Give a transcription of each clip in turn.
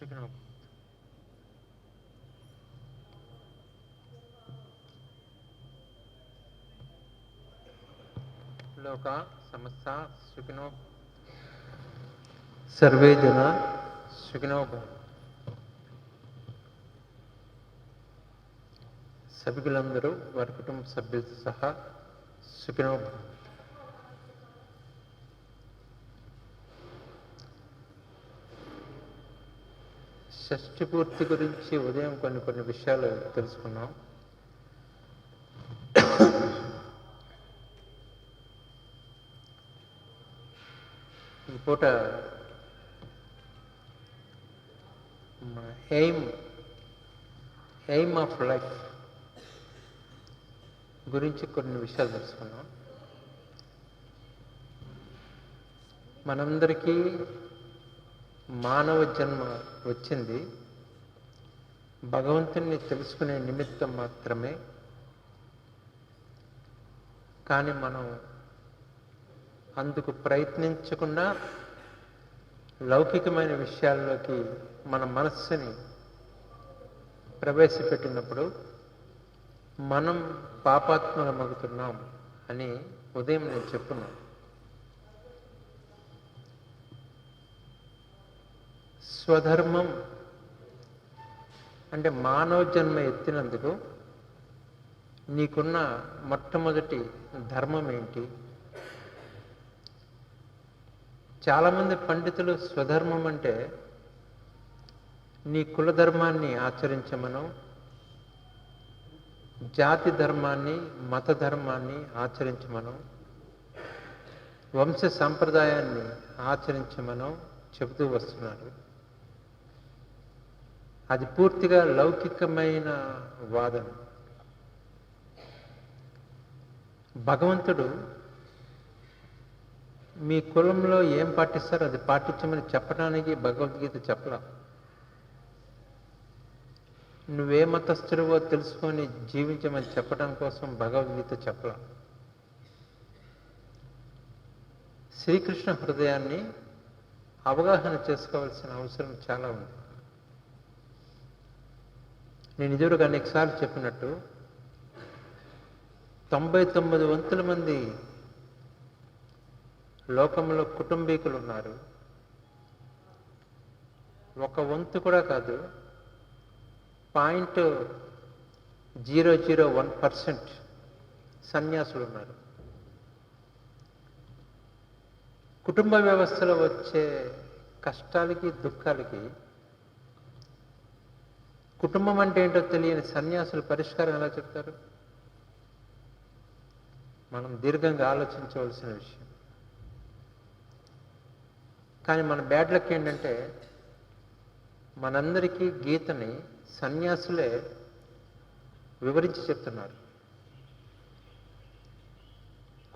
సుఖినో లోక సమస్త సుఖినో సర్వే జన సుఖినో భవంతు. సభికులందరూ వారి కుటుంబ సభ్యులతో సహా సుఖినో భవంతు. షష్ఠి పూర్తి గురించి ఉదయం కొన్ని విషయాలు తెలుసుకున్నాం. ఈ పూట ఎయిమ్ ఆఫ్ లైఫ్ గురించి కొన్ని విషయాలు తెలుసుకున్నాం. మనందరికీ మానవ జన్మ వచ్చింది భగవంతుని తెలుసుకునే నిమిత్తం మాత్రమే. కానీ మనం అందుకు ప్రయత్నించకుండా లౌకికమైన విషయాల్లోకి మన మనస్సుని ప్రవేశపెట్టినప్పుడు మనం పాపాత్మలమవుతున్నాం అని ఉదయం నేను చెప్పున్నాను. స్వధర్మం అంటే మానవ జన్మ ఎత్తినందుకు నీకున్న మొట్టమొదటి ధర్మం ఏంటి? చాలామంది పండితులు స్వధర్మం అంటే నీ కులధర్మాన్ని ఆచరించమనో, జాతి ధర్మాన్ని మత ధర్మాన్ని ఆచరించమనో, వంశ సంప్రదాయాన్ని ఆచరించమనో చెబుతూ వస్తున్నారు. అది పూర్తిగా లౌకికమైన వాదన. భగవంతుడు మీ కులంలో ఏం పాటిస్తారో అది పాటించమని చెప్పడానికి భగవద్గీత చెప్పలా. నువ్వే మతస్థుడివో తెలుసుకొని జీవించమని చెప్పడం కోసం భగవద్గీత చెప్పలా. శ్రీకృష్ణ హృదయాన్ని అవగాహన చేసుకోవాల్సిన అవసరం చాలా ఉంది. నేను ఇదివరకు అనేకసార్లు చెప్పినట్టు 99 వంతుల మంది లోకంలో కుటుంబీకులు ఉన్నారు. 1 వంతు కూడా కాదు, 0.001% సన్యాసులు ఉన్నారు. కుటుంబ వ్యవస్థలో వచ్చే కష్టాలకి దుఃఖాలకి కుటుంబం అంటే ఏంటో తెలియని సన్యాసులు పరిష్కారం ఎలా చెప్తారు? మనం దీర్ఘంగా ఆలోచించవలసిన విషయం. కానీ మన బ్యాడ్ లక్ ఏంటంటే మనందరికీ గీతని సన్యాసులే వివరించి చెప్తున్నారు.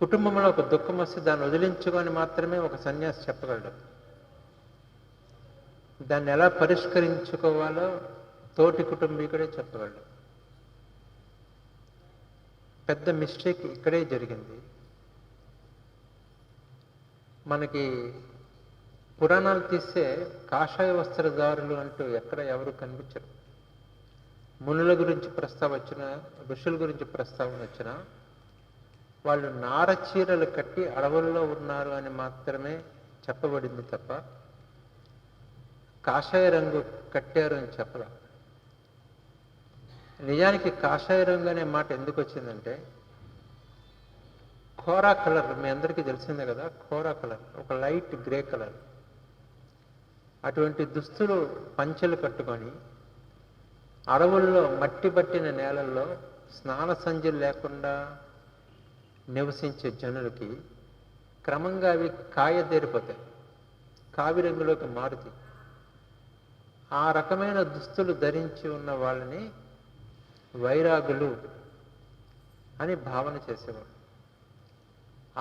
కుటుంబంలో ఒక దుఃఖం వస్తే దాన్ని వదిలించుకొని మాత్రమే ఒక సన్యాసి చెప్పగలడు. దాన్ని ఎలా పరిష్కరించుకోవాలో తోటి కుటుంబీకుడే చెప్పగలడు. పెద్ద మిస్టేక్ ఇక్కడే జరిగింది. మనకి పురాణాలు తీస్తే కాషాయ వస్త్రధారులు అంటూ ఎక్కడ ఎవరు కనిపించరు. మునుల గురించి ప్రస్తావన వచ్చినా, ఋషుల గురించి ప్రస్తావన వచ్చినా వాళ్ళు నార చీరలు కట్టి అడవుల్లో ఉన్నారు అని మాత్రమే చెప్పబడింది తప్ప కాషాయ రంగు కట్టారు అని చెప్పలా. నిజానికి కాషాయ రంగు అనే మాట ఎందుకు వచ్చిందంటే కోరా కలర్, మీ అందరికీ తెలిసిందే కదా, కోరా కలర్, ఒక లైట్ గ్రే కలర్. అటువంటి దుస్తులు పంచెలు కట్టుకొని అడవుల్లో మట్టి పట్టిన నేలల్లో స్నాన సంధ్యలు లేకుండా నివసించే జనులకి క్రమంగా అవి కాయదేరిపోతాయి, కావి రంగులోకి మారుతాయి. ఆ రకమైన దుస్తులు ధరించి ఉన్న వాళ్ళని వైరాగులు అని భావన చేసేవాడు.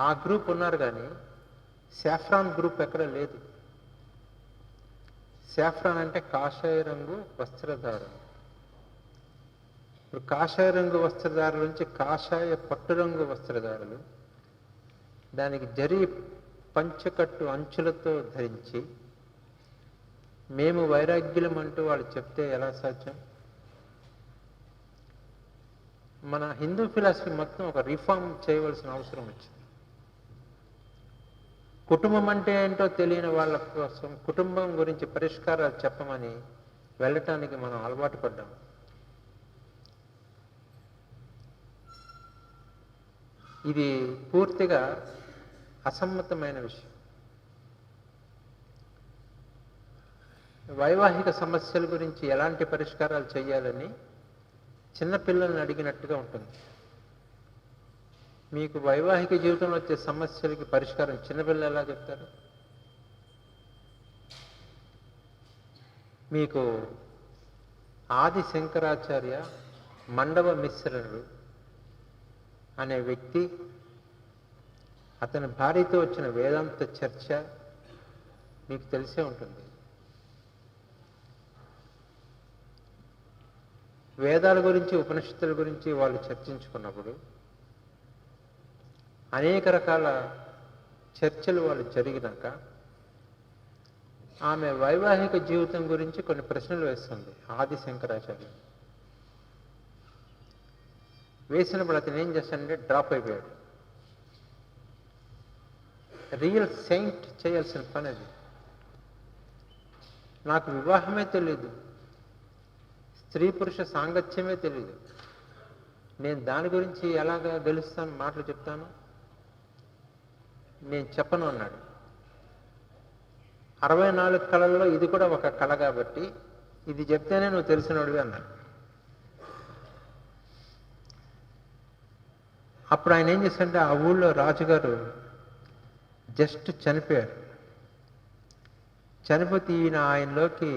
ఆ గ్రూప్ ఉన్నారు కానీ సాఫ్రాన్ గ్రూప్ ఎక్కడ లేదు. సాఫ్రాన్ అంటే కాషాయ రంగు వస్త్రధారణ. ఇప్పుడు కాషాయ రంగు వస్త్రధారుల నుంచి కాషాయ పట్టు రంగు వస్త్రధారులు, దానికి జరి పంచకట్టు అంచులతో ధరించి మేము వైరాగ్యులం అంటూ వాళ్ళు చెప్తే ఎలా సాధ్యం? మన హిందూ ఫిలాసఫీ మొత్తం ఒక రిఫార్మ్ చేయవలసిన అవసరం వచ్చింది. కుటుంబం అంటే ఏంటో తెలియని వాళ్ళ కోసం కుటుంబం గురించి పరిష్కారాలు చెప్పమని వెళ్ళటానికి మనం అలవాటు పడ్డాం. ఇది పూర్తిగా అసమ్మతమైన విషయం. వైవాహిక సమస్యల గురించి ఎలాంటి పరిష్కారాలు చేయాలని చిన్నపిల్లల్ని అడిగినట్టుగా ఉంటుంది. మీకు వైవాహిక జీవితంలో వచ్చే సమస్యలకి పరిష్కారం చిన్నపిల్లలు ఎలా చెప్తారు? మీకు ఆది శంకరాచార్య మండవ మిశ్రుడు అనే వ్యక్తి, అతని భార్యతో వచ్చిన వేదాంత చర్చ మీకు తెలిసే ఉంటుంది. వేదాల గురించి ఉపనిషత్తుల గురించి వాళ్ళు చర్చించుకున్నప్పుడు అనేక రకాల చర్చలు వాళ్ళు జరిగినాక ఆమె వైవాహిక జీవితం గురించి కొన్ని ప్రశ్నలు వేస్తుంది ఆది శంకరాచార్య. వేసినప్పుడు అతను ఏం చేస్తాడంటే డ్రాప్ అయిపోయాడు. రియల్ సెయింట్ చేయాల్సిన పని అది. నాకు వివాహమే తెలీదు, స్త్రీ పురుష సాంగత్యమే తెలీదు, నేను దాని గురించి ఎలాగా గెలుస్తాను, మాటలు చెప్తాను, నేను చెప్పను అన్నాడు. 64 కళల్లో ఇది కూడా ఒక కళ కాబట్టి ఇది చెప్తేనే నువ్వు తెలిసినోడివి అన్నాడు. అప్పుడు ఆయన ఏం చేశాడంటే ఆ ఊళ్ళో రాజుగారు జస్ట్ చనిపోయారు. చనిపోతే ఈయన ఆయనలోకి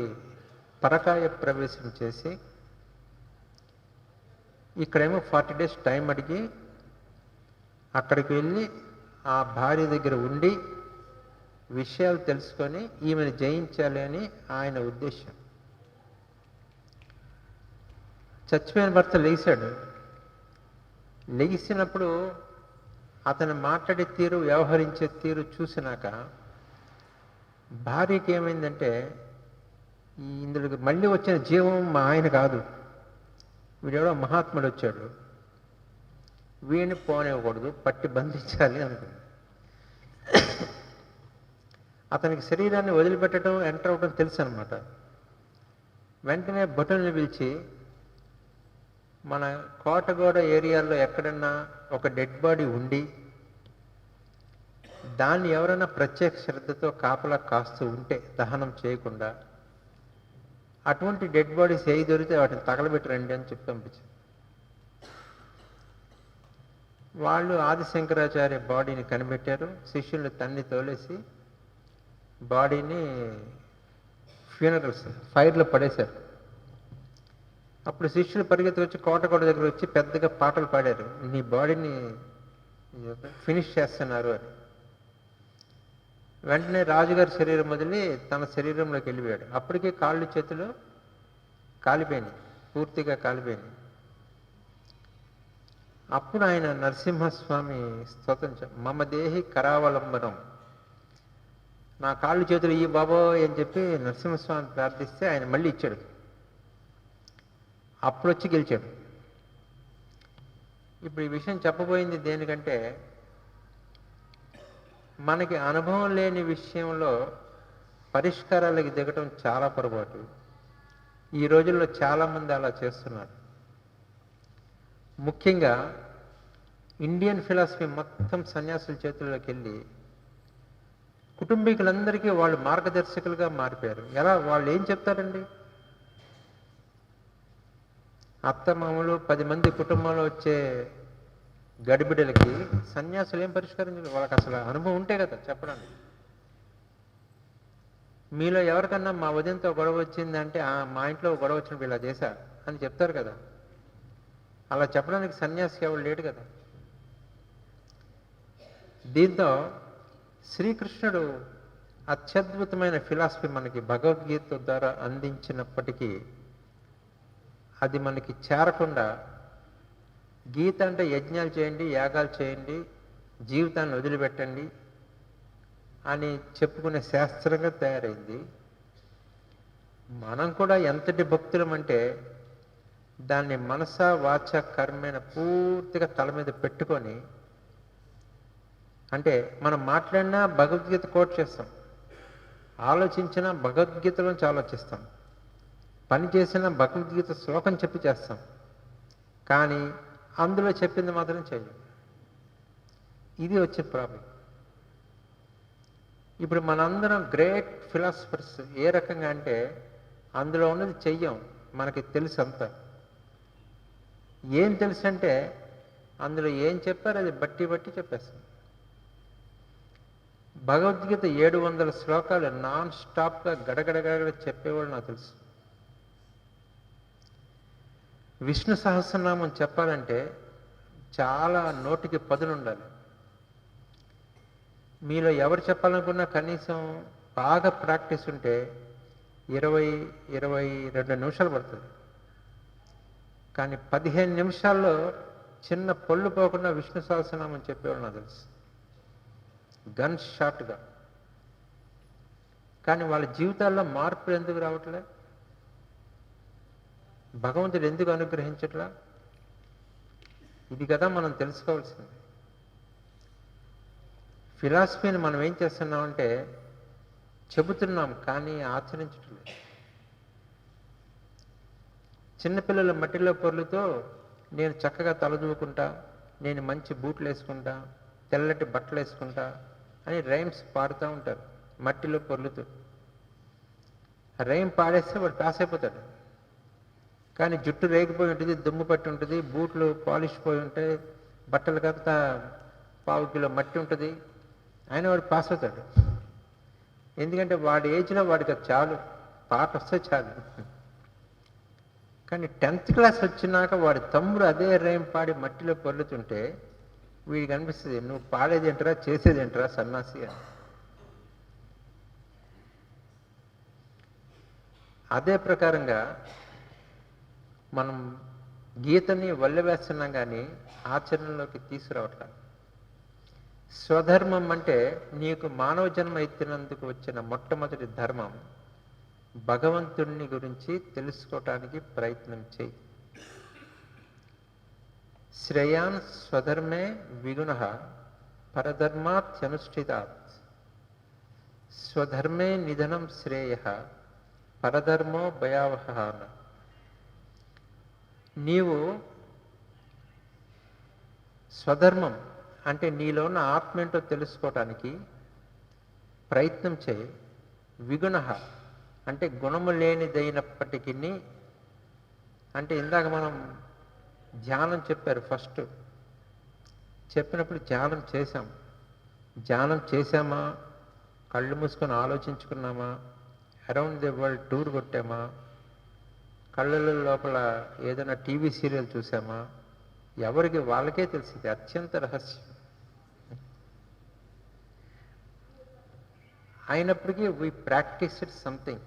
పరకాయ ప్రవేశం చేసి ఇక్కడేమో 40 days టైం అడిగి అక్కడికి వెళ్ళి ఆ భార్య దగ్గర ఉండి విషయాలు తెలుసుకొని ఈమెను జయించాలి అని ఆయన ఉద్దేశం. చచ్చిపోయిన భర్త లేచాడు. లెగిసినప్పుడు అతను మాట్లాడే తీరు, వ్యవహరించే తీరు చూసినాక భార్యకి ఏమైందంటే ఇందులోకి మళ్ళీ వచ్చిన జీవం మా ఆయన కాదు, వీడెవడో మహాత్ముడు వచ్చాడు, వీడిని పోనివ్వకూడదు, పట్టి బంధించాలి అనుకుంది. అతనికి శరీరాన్ని వదిలిపెట్టడం, ఎంటర్ అవ్వడం తెలుసు అనమాట. వెంటనే భటుల్ని పిలిచి మన కోటగోడ ఏరియాలో ఎక్కడన్నా ఒక డెడ్ బాడీ ఉండి దాన్ని ఎవరైనా ప్రత్యేక శ్రద్ధతో కాపలా కాస్తూ ఉంటే దహనం చేయకుండా, అటువంటి డెడ్ బాడీస్ ఏవి దొరికితే వాటిని తగలబెట్టి రండి అని చెప్పి పంపించారు. వాళ్ళు ఆదిశంకరాచార్య బాడీని కనిపెట్టారు. శిష్యుల్ని తన్ని తోలేసి బాడీని ఫ్యూనరల్స్ ఫైర్లో పడేశారు. అప్పుడు శిష్యులు పరిగెత్తి వచ్చి కోటకోట దగ్గర వచ్చి పెద్దగా పాటలు పాడారు, నీ బాడీని ఫినిష్ చేస్తున్నారు అని. వెంటనే రాజుగారి శరీరం వదిలి తన శరీరంలోకి వెళ్ళిపోయాడు. అప్పటికే కాళ్ళు చేతులు కాలిపోయినాయి, పూర్తిగా కాలిపోయినాయి. అప్పుడు ఆయన నరసింహస్వామి స్తోత్రం, మమ దేహి కరావలంబనం, నా కాళ్ళు చేతులు ఈ బాబో అని చెప్పి నరసింహస్వామిని ప్రార్థిస్తే ఆయన మళ్ళీ ఇచ్చాడు. అప్పుడు వచ్చి గెలిచాడు. ఇప్పుడు ఈ విషయం చెప్పబోయింది దేనికంటే, మనకి అనుభవం లేని విషయంలో పరిష్కారాలకి దిగటం చాలా పొరపాటు. ఈ రోజుల్లో చాలామంది అలా చేస్తున్నారు. ముఖ్యంగా ఇండియన్ ఫిలాసఫీ మొత్తం సన్యాసుల చేతుల్లోకి వెళ్ళి కుటుంబీకులందరికీ వాళ్ళు మార్గదర్శకులుగా మారిపోయారు. ఎలా? వాళ్ళు ఏం చెప్తారండి? అత్తమామలు 10 మంది కుటుంబంలో వచ్చే గడిబిడలకి సన్యాసులు ఏం పరిష్కారం చేయాలి? వాళ్ళకి అసలు అనుభవం ఉంటే కదా చెప్పడానికి. మీలో ఎవరికన్నా మా వదినతో గొడవ వచ్చిందంటే మా ఇంట్లో గొడవ వచ్చినప్పుడు ఇలా చేశా అని చెప్తారు కదా. అలా చెప్పడానికి సన్యాసికి ఎవరు లేడు కదా. దీంతో శ్రీకృష్ణుడు అత్యద్భుతమైన ఫిలాసఫీ మనకి భగవద్గీత ద్వారా అందించినప్పటికీ అది మనకి చేరకుండా, గీత అంటే యజ్ఞాలు చేయండి, యాగాలు చేయండి, జీవితాన్ని వదిలిపెట్టండి అని చెప్పుకునే శాస్త్రంగా తయారైంది. మనం కూడా ఎంతటి భక్తులమంటే దాన్ని మనస వాచ కర్మేణ పూర్తిగా తల మీద పెట్టుకొని, అంటే మనం మాట్లాడినా భగవద్గీత కోట్ చేస్తాం, ఆలోచించినా భగవద్గీతలోంచి ఆలోచిస్తాం, పని చేసినా భగవద్గీత శ్లోకం చెప్పి చేస్తాం, కానీ అందులో చెప్పింది మాత్రం చేయం. ఇది వచ్చే ప్రాబ్లం. ఇప్పుడు మనందరం గ్రేట్ ఫిలాసఫర్స్ ఏ రకంగా అంటే అందులో ఉన్నది చెయ్యం, మనకి తెలుసు అంతా. ఏం తెలుసు అంటే అందులో ఏం చెప్పారు అది బట్టి బట్టి చెప్పేస్తాం. భగవద్గీత 700 శ్లోకాలు నాన్ స్టాప్గా గడగడగడ చెప్పేవాళ్ళు నాకు తెలుసు. విష్ణు సహస్రనామం చెప్పాలంటే చాలా నోటికి పదులు ఉండాలి. మీలో ఎవరు చెప్పాలనుకున్నా కనీసం బాగా ప్రాక్టీస్ ఉంటే 20-22 నిమిషాలు పడుతుంది. కానీ 15 నిమిషాల్లో చిన్న పొల్లు పోకుండా విష్ణు సహస్రనామం చెప్పేవాళ్ళు నాకు తెలుసు, గన్ షాట్గా. కానీ వాళ్ళ జీవితాల్లో మార్పులు ఎందుకు రావట్లే? భగవంతుడు ఎందుకు అనుగ్రహించట్లా? ఇది కదా మనం తెలుసుకోవాల్సింది. ఫిలాసఫీని మనం ఏం చేస్తున్నామంటే చెబుతున్నాం కానీ ఆచరించట్లేదు. చిన్నపిల్లల మట్టిలో పొర్లుతో నేను చక్కగా తలదూకుంటా, నేను మంచి బూట్లు వేసుకుంటా, తెల్లటి బట్టలు వేసుకుంటా అని రైమ్స్ పాడుతూ ఉంటారు మట్టిలో పొర్లుతూ. రైమ్ పాడేస్తే వాడు పాస్ అయిపోతాడు. కానీ జుట్టు రేగిపోయి ఉంటుంది, దుమ్ము పట్టి ఉంటుంది, బూట్లు పాలిష్ పోయి ఉంటాయి, బట్టలు కాస్త 1/4 కిలో మట్టి ఉంటుంది, ఆయన వాడు పాస్ అవుతాడు. ఎందుకంటే వాడి ఏజ్లో వాడికి అది చాలు, పాట వస్తే చాలు. కానీ 10th క్లాస్ వచ్చినాక వాడి తమ్ముడు అదే రైమ్ పాడి మట్టిలో పొర్లుతుంటే వీడికి అనిపిస్తుంది, నువ్వు పాడేది ఏంటరా, చేసేది ఏంటరా సన్నాసి అని. అదే ప్రకారంగా మనం గీతని వల్లెవేస్తున్నాం కానీ ఆచరణలోకి తీసుకురావట్లేదు. స్వధర్మం అంటే నీకు మానవ జన్మ ఎత్తినందుకు వచ్చిన మొట్టమొదటి ధర్మం భగవంతుణ్ణి గురించి తెలుసుకోవటానికి ప్రయత్నం చేయి. శ్రేయాన్ స్వధర్మే విగుణః పరధర్మాత్యనుష్ఠితాత్. స్వధర్మే నిధనం శ్రేయః పరధర్మో భయావహః. నీవు స్వధర్మం అంటే నీలో ఉన్న ఆత్మ ఏంటో తెలుసుకోవటానికి ప్రయత్నం చేయి. విగుణః అంటే గుణము లేనిదైనప్పటికీ, అంటే ఇందాక మనం ధ్యానం చెప్పారు, ఫస్ట్ చెప్పినప్పుడు ధ్యానం చేశాం. ధ్యానం చేశామా, కళ్ళు మూసుకొని ఆలోచించుకున్నామా, అరౌండ్ ది వరల్డ్ టూర్ కొట్టామా, కళ్ళ లోపల ఏదైనా టీవీ సీరియల్ చూసామా, ఎవరికి వాళ్ళకే తెలిసింది, అత్యంత రహస్యం. అయినప్పటికీ వీ ప్రాక్టీస్డ్ సంథింగ్,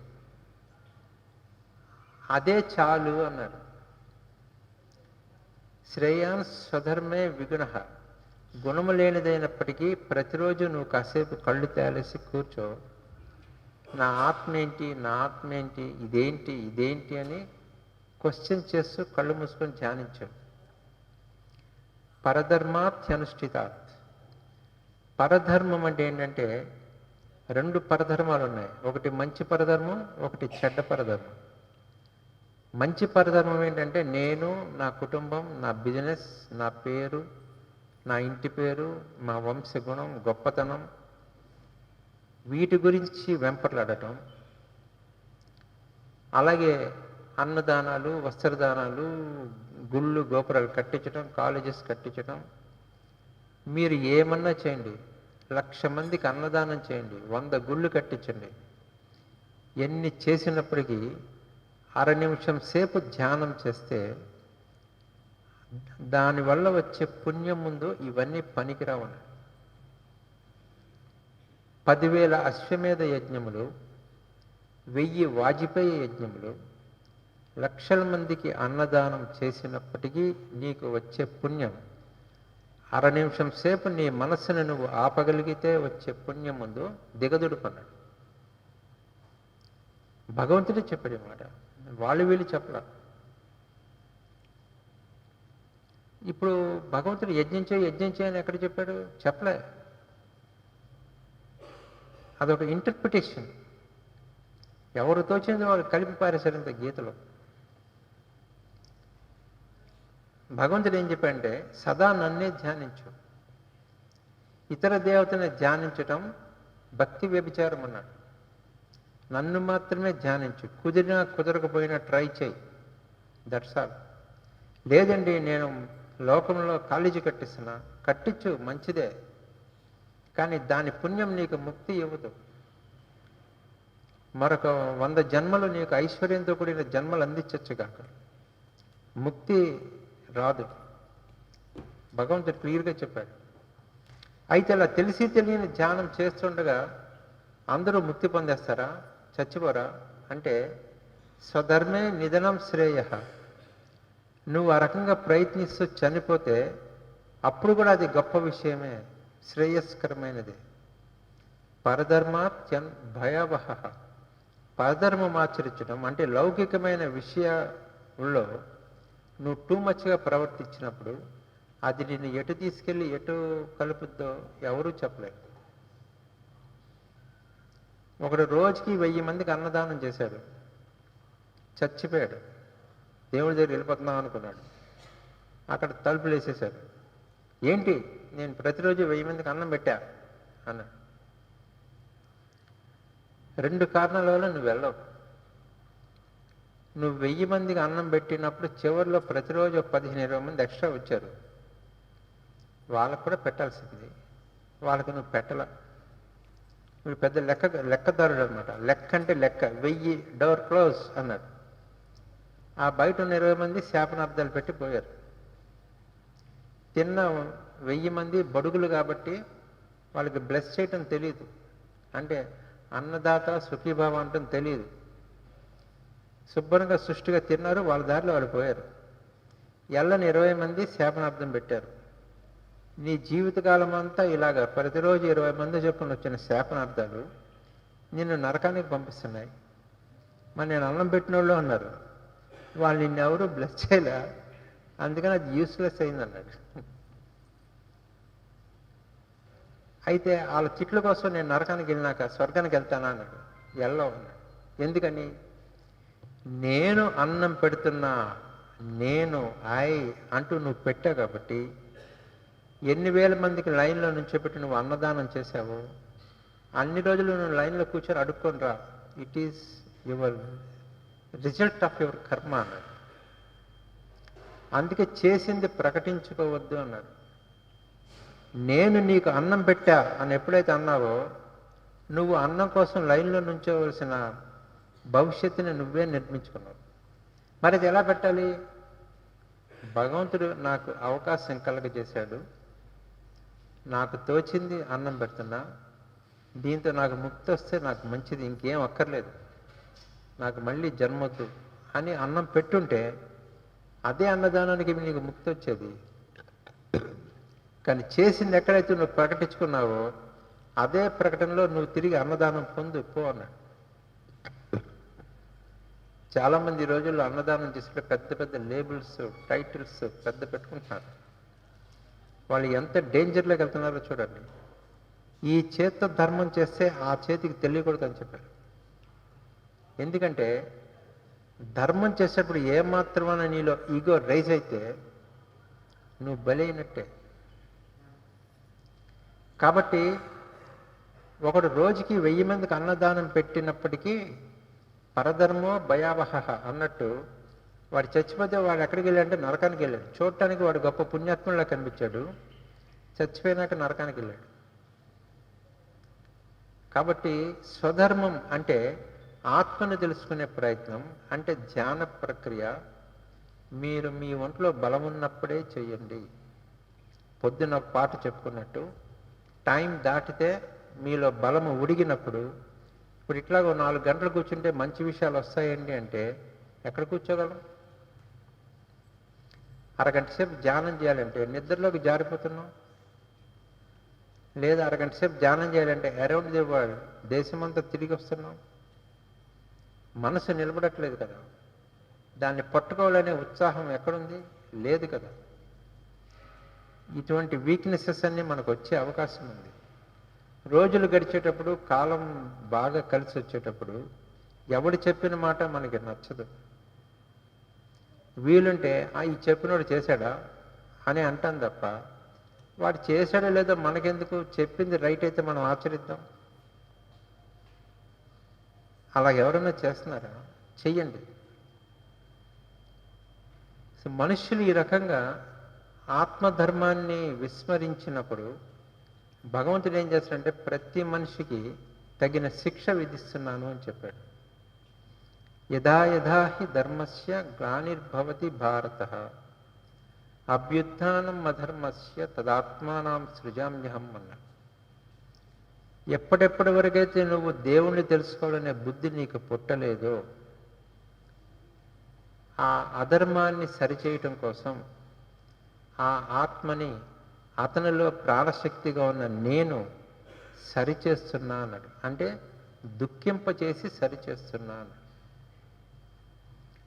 అదే చాలు అన్నారు. శ్రేయాన్ స్వధర్మే విగుణః, గుణము లేనిదైనప్పటికీ ప్రతిరోజు నువ్వు కాసేపు కళ్ళు తేలేసి కూర్చో, నా ఆత్మ ఏంటి, నా ఆత్మ ఏంటి, ఇదేంటి ఇదేంటి అని క్వశ్చన్ చేస్తూ కళ్ళు మూసుకొని ధ్యానించు. పరధర్మాత్యనుష్ఠితాత్. పరధర్మం అంటే ఏంటంటే 2 పరధర్మాలు ఉన్నాయి, ఒకటి మంచి పరధర్మం, ఒకటి చెడ్డ పరధర్మం. మంచి పరధర్మం ఏంటంటే నేను, నా కుటుంబం, నా బిజినెస్, నా పేరు, నా ఇంటి పేరు, మా వంశగుణం, గొప్పతనం, వీటి గురించి వెంపర్లాడటం. అలాగే అన్నదానాలు, వస్త్రదానాలు, గుళ్ళు గోపురాలు కట్టించడం, కాలేజెస్ కట్టించడం. మీరు ఏమన్నా చేయండి, 1,00,000 మందికి అన్నదానం చేయండి, 100 గుళ్ళు కట్టించండి, ఎన్ని చేసినప్పటికీ 1/2 నిమిషం సేపు ధ్యానం చేస్తే దానివల్ల వచ్చే పుణ్యం ముందు ఇవన్నీ పనికిరావు. 10,000 అశ్వమేధ యజ్ఞములు, 1000 వాజపేయి యజ్ఞములు, 1,00,000 మందికి అన్నదానం చేసినప్పటికీ నీకు వచ్చే పుణ్యం 1/2 నిమిషం సేపు నీ మనస్సును నువ్వు ఆపగలిగితే వచ్చే పుణ్యం ముందు దిగదుడుపన్నాడు. భగవంతుడే చెప్పాడు ఈ మాట, వాళ్ళు వీళ్ళు చెప్పలా. ఇప్పుడు భగవంతుడు యజ్ఞం చేయి అని ఎక్కడ చెప్పాడు? చెప్పలే. అదొక ఇంటర్ప్రిటేషన్. ఎవరు తోచింది వాళ్ళు కలిపి పారేశారంత గీతలో. భగవంతుడు ఏం చెప్పాడంటే సదా నన్నే ధ్యానించు, ఇతర దేవతని ధ్యానించటం భక్తి వ్యభిచారం అన్నాడు. నన్ను మాత్రమే ధ్యానించు, కుదిరినా కుదరకపోయినా ట్రై చేయి, దట్స్ ఆల్. లేదండి నేను లోకంలో కాలేజీ కట్టిస్తున్నా, కట్టించు, మంచిదే, కానీ దాని పుణ్యం నీకు ముక్తి ఇవ్వదు. మరొక 100 జన్మలు నీకు ఐశ్వర్యంతో కూడిన జన్మలు అందించచ్చు కాక, ముక్తి రాదు. భగవంతుడు క్లియర్గా చెప్పాడు. అయితే అలా తెలిసి తెలియని ధ్యానం చేస్తుండగా అందరూ ముక్తి పొందేస్తారా, చచ్చిపోరా అంటే స్వధర్మే నిధనం శ్రేయ. నువ్వు ఆ రకంగా ప్రయత్నిస్తూ చనిపోతే అప్పుడు కూడా అది గొప్ప విషయమే, శ్రేయస్కరమైనది. పరధర్మాత్యన్ భయావహ. పరధర్మం ఆచరించడం అంటే లౌకికమైన విషయాల్లో నువ్వు టూ మచ్గా ప్రవర్తించినప్పుడు అది నిన్ను ఎటు తీసుకెళ్ళి ఎటు కలుపుద్దో ఎవరూ చెప్పలేరు. ఒకడు రోజుకి 1000 మందికి అన్నదానం చేశాడు, చచ్చిపోయాడు. దేవుడి దగ్గర వెళ్ళిపోతున్నాం అనుకున్నాడు, అక్కడ తలుపులు వేసేశాడు. ఏంటి, నేను ప్రతిరోజు 1000 మందికి అన్నం పెట్టా అన్నాడు. 2 కారణాల వల్ల నువ్వు వెళ్ళవు. నువ్వు 1000 మందికి అన్నం పెట్టినప్పుడు చివరిలో ప్రతిరోజు 15-20 మంది ఎక్స్ట్రా వచ్చారు, వాళ్ళకు కూడా పెట్టాల్సింది, వాళ్ళకి నువ్వు పెట్టాల. నువ్వు పెద్ద లెక్కదారుడు అనమాట. లెక్క అంటే లెక్క, 1000 డోర్ క్లోజ్ అన్నాడు. ఆ బయట ఉన్న 20 మంది శాపనార్థాలు పెట్టి పోయారు. తిన్న 1000 మంది బడుగులు కాబట్టి వాళ్ళకి బ్లెస్ చేయటం తెలియదు, అంటే అన్నదాత సుఖీభావం అంటం తెలియదు. శుభ్రంగా సృష్టిగా తిన్నారు, వాళ్ళ దారిలో వాళ్ళు పోయారు. ఎల్లని 20 మంది శాపనార్థం పెట్టారు. నీ జీవితకాలం అంతా ఇలాగా ప్రతిరోజు 20 మంది చొప్పున వచ్చిన శాపనార్థాలు నిన్ను నరకానికి పంపిస్తున్నాయి. మరి నేను అన్నం పెట్టిన వాళ్ళు అన్నారు, వాళ్ళు నిన్నెవరూ బ్లెస్ చేయలే, అందుకని అది యూస్లెస్ అయిందన్నాడు. అయితే వాళ్ళ తిట్ల కోసం నేను నరకానికి వెళ్ళినాక స్వర్గానికి వెళ్తానా అన్నాడు. వెళ్ళవు అన్నాడు. ఎందుకని? నేను అన్నం పెడుతున్నా, నేను అంటూ నువ్వు పెట్టావు కాబట్టి ఎన్ని వేల మందికి లైన్లో నుంచి పెట్టి నువ్వు అన్నదానం చేశావు, అన్ని రోజులు నువ్వు లైన్లో కూర్చొని అడుక్కొని రా, it is your result of your కర్మ అన్నాడు. అందుకే చేసింది ప్రకటించుకోవద్దు అన్నాడు. నేను నీకు అన్నం పెట్టా అని ఎప్పుడైతే అన్నావో నువ్వు అన్నం కోసం లైన్లో నుంచోవలసిన భవిష్యత్తుని నువ్వే నిర్మించుకున్నావు. మరి అది ఎలా పెట్టాలి? భగవంతుడు నాకు అవకాశం కలగజేశాడు, నాకు తోచింది అన్నం పెడుతున్నా, దీంతో నాకు ముక్తి వస్తే నాకు మంచిది, ఇంకేం అక్కర్లేదు, నాకు మళ్ళీ జన్మొద్దు అని అన్నం పెట్టుంటే అదే అన్నదానానికి నీకు ముక్తి వచ్చేది. కానీ చేసింది ఎక్కడైతే నువ్వు ప్రకటించుకున్నావో అదే ప్రకటనలో నువ్వు తిరిగి అన్నదానం పొందు పో అన్నాడు. చాలామంది ఈ రోజుల్లో అన్నదానం చేసే పెద్ద పెద్ద లేబుల్స్, టైటిల్స్ పెద్ద పెట్టుకుంటున్నారు. వాళ్ళు ఎంత డేంజర్లోకి వెళ్తున్నారో చూడండి. ఈ చేత్తో ధర్మం చేస్తే ఆ చేతికి తెలియకూడదు అని చెప్పారు. ఎందుకంటే ధర్మం చేసేటప్పుడు ఏమాత్రమైనా నీలో ఈగో రైజ్ అయితే నువ్వు బలైనట్టే. కాబట్టి ఒకడు రోజుకి 1000 మందికి అన్నదానం పెట్టినప్పటికీ పరధర్మో భయావహ అన్నట్టు వాడు చచ్చిపోతే వాడు ఎక్కడికి వెళ్ళాడంటే నరకానికి వెళ్ళాడు. చూడటానికి వాడు గొప్ప పుణ్యాత్ములా కనిపించాడు, చచ్చిపోయినాక నరకానికి వెళ్ళాడు. కాబట్టి స్వధర్మం అంటే ఆత్మను తెలుసుకునే ప్రయత్నం, అంటే ధ్యాన ప్రక్రియ. మీరు మీ ఒంట్లో బలం ఉన్నప్పుడే చేయండి. పొద్దున్న ఒక పాట చెప్పుకున్నట్టు టైం దాటితే మీలో బలము ఉడిగినప్పుడు, ఇప్పుడు ఇట్లాగో 4 గంటలు కూర్చుంటే మంచి విషయాలు వస్తాయండి అంటే ఎక్కడ కూర్చోగలం? అరగంట సేపు ధ్యానం చేయాలంటే నిద్రలోకి జారిపోతున్నాం, లేదా అరగంట సేపు ధ్యానం చేయాలంటే అరౌండ్ ది వరల్డ్ దేశమంతా తిరిగి వస్తున్నాం. మనసు నిలబడట్లేదు కదా, దాన్ని పట్టుకోవాలనే ఉత్సాహం ఎక్కడుంది? లేదు కదా. ఇటువంటి వీక్నెసెస్ అన్నీ మనకు వచ్చే అవకాశం ఉంది. రోజులు గడిచేటప్పుడు, కాలం బాగా కలిసి వచ్చేటప్పుడు ఎవడు చెప్పిన మాట మనకి నచ్చదు. వీలుంటే ఈ చెప్పినోడు చేశాడా అని అంటాం తప్ప, వాడు చేశాడో లేదో మనకెందుకు, చెప్పింది రైట్ అయితే మనం ఆచరిద్దాం. అలా ఎవరైనా చేస్తున్నారా? చెయ్యండి. మనుష్యులు ఈ రకంగా ఆత్మధర్మాన్ని విస్మరించినప్పుడు భగవంతుడు ఏం చేస్తాడంటే ప్రతి మనిషికి తగిన శిక్ష విధిస్తున్నాను అని చెప్పాడు. యథా యథా హి ధర్మస్య గ్లానిర్భవతి భారత అభ్యుత్థానం అధర్మస్య తదాత్మానం సృజామ్యహం అన్నాడు. ఎప్పటి వరకైతే నువ్వు దేవుణ్ణి తెలుసుకోవాలనే బుద్ధి నీకు పుట్టలేదో, ఆ అధర్మాన్ని సరిచేయటం కోసం ఆ ఆత్మని, అతనిలో ప్రాణశక్తిగా ఉన్న నేను సరిచేస్తున్నా అన్నాడు. అంటే దుఃఖింపచేసి సరిచేస్తున్నా అన్నాడు.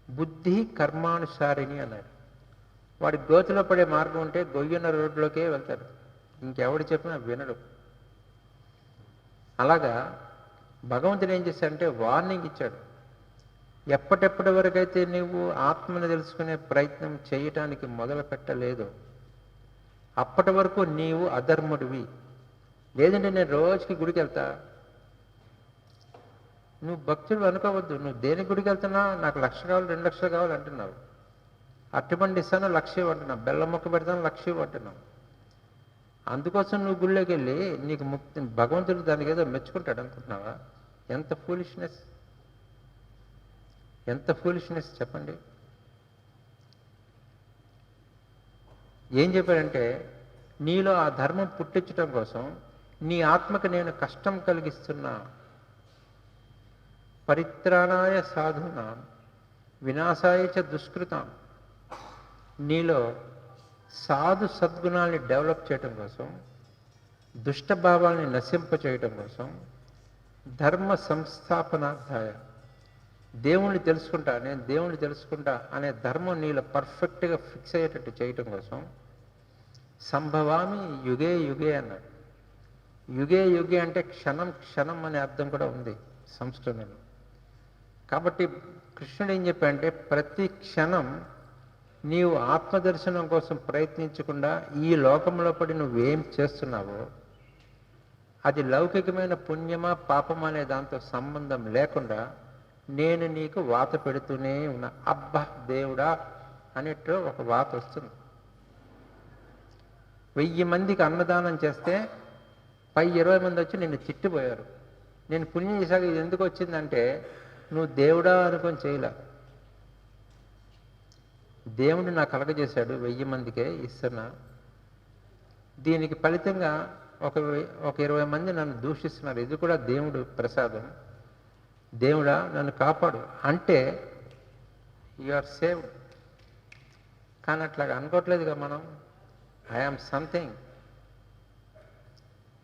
బుద్ధి కర్మానుసారిణి అన్నాడు. వాడి గోతిలో పడే మార్గం ఉంటే గొయ్యున్న రోడ్లోకే వెళ్తాడు, ఇంకెవడు చెప్పినా వినడు. అలాగా భగవంతుడు ఏం చేశాడంటే వార్నింగ్ ఇచ్చాడు. ఎప్పటి వరకైతే నువ్వు ఆత్మను తెలుసుకునే ప్రయత్నం చేయటానికి మొదలు పెట్టలేదో అప్పటి వరకు నీవు అధర్ముడివి. లేదంటే నేను రోజుకి గుడికి వెళ్తా, నువ్వు భక్తుడు అనుకోవద్దు. నువ్వు దేని గుడికి వెళ్తున్నా, నాకు 1,00,000 కావాలి 2,00,000 కావాలి అంటున్నావు. అరటిపండు ఇస్తాను 1,00,000 అంటున్నావు, బెల్లం మొక్క పెడతాను 1,00,000 అంటున్నావు. అందుకోసం నువ్వు గుళ్ళోకి వెళ్ళి నీకు ముక్తి, భగవంతుడు దానికి ఏదో మెచ్చుకుంటాడు అనుకుంటున్నావా? ఎంత ఫూలిష్నెస్, ఎంత ఫూలిష్నెస్ చెప్పండి. ఏం చెప్పాడంటే నీలో ఆ ధర్మం పుట్టించడం కోసం నీ ఆత్మకు నేను కష్టం కలిగిస్తున్నా. పరిత్రాణాయ సాధూనాం వినాశాయ చ దుష్కృతాం. నీలో సాధు సద్గుణాల్ని డెవలప్ చేయటం కోసం, దుష్టభావాల్ని నశింపచేయటం కోసం, ధర్మ సంస్థాపనార్థాయ, దేవుణ్ణి తెలుసుకుంటా, నేను దేవుణ్ణి తెలుసుకుంటా అనే ధర్మం నీలో పర్ఫెక్ట్గా ఫిక్స్ అయ్యేటట్టు చేయటం కోసం సంభవామి యుగే యుగే అన్నాడు. యుగే యుగే అంటే క్షణం క్షణం అనే అర్థం కూడా ఉంది సంస్కృతంలో. కాబట్టి కృష్ణుడు ఏం చెప్పాడంటే ప్రతి క్షణం నీవు ఆత్మదర్శనం కోసం ప్రయత్నించకుండా ఈ లోకంలో పడి నువ్వేం చేస్తున్నావో అది లౌకికమైన పుణ్యమా పాపమా అనే దాంతో సంబంధం లేకుండా నేను నీకు వాత పెడుతూనే ఉన్నా. అబ్బా దేవుడా అనేట్టు ఒక వాత వస్తుంది. 1000 మందికి అన్నదానం చేస్తే పై 20 మంది వచ్చి నిన్ను తిట్టిపోయారు. నేను పుణ్యం చేశాక ఇది ఎందుకు వచ్చిందంటే నువ్వు దేవుడా అనుకొని చేయలే. దేవుడు నాకు కలగజేశాడు, 1000 మందికే ఇస్తున్నా. దీనికి ఫలితంగా ఒక 20 మంది నన్ను దూషిస్తున్నారు, ఇది కూడా దేవుడు ప్రసాదం. దేవుడా నన్ను కాపాడు అంటే యు ఆర్ సేవ్డ్. కానీ అట్లాగా అనుకోవట్లేదుగా మనం. I am something.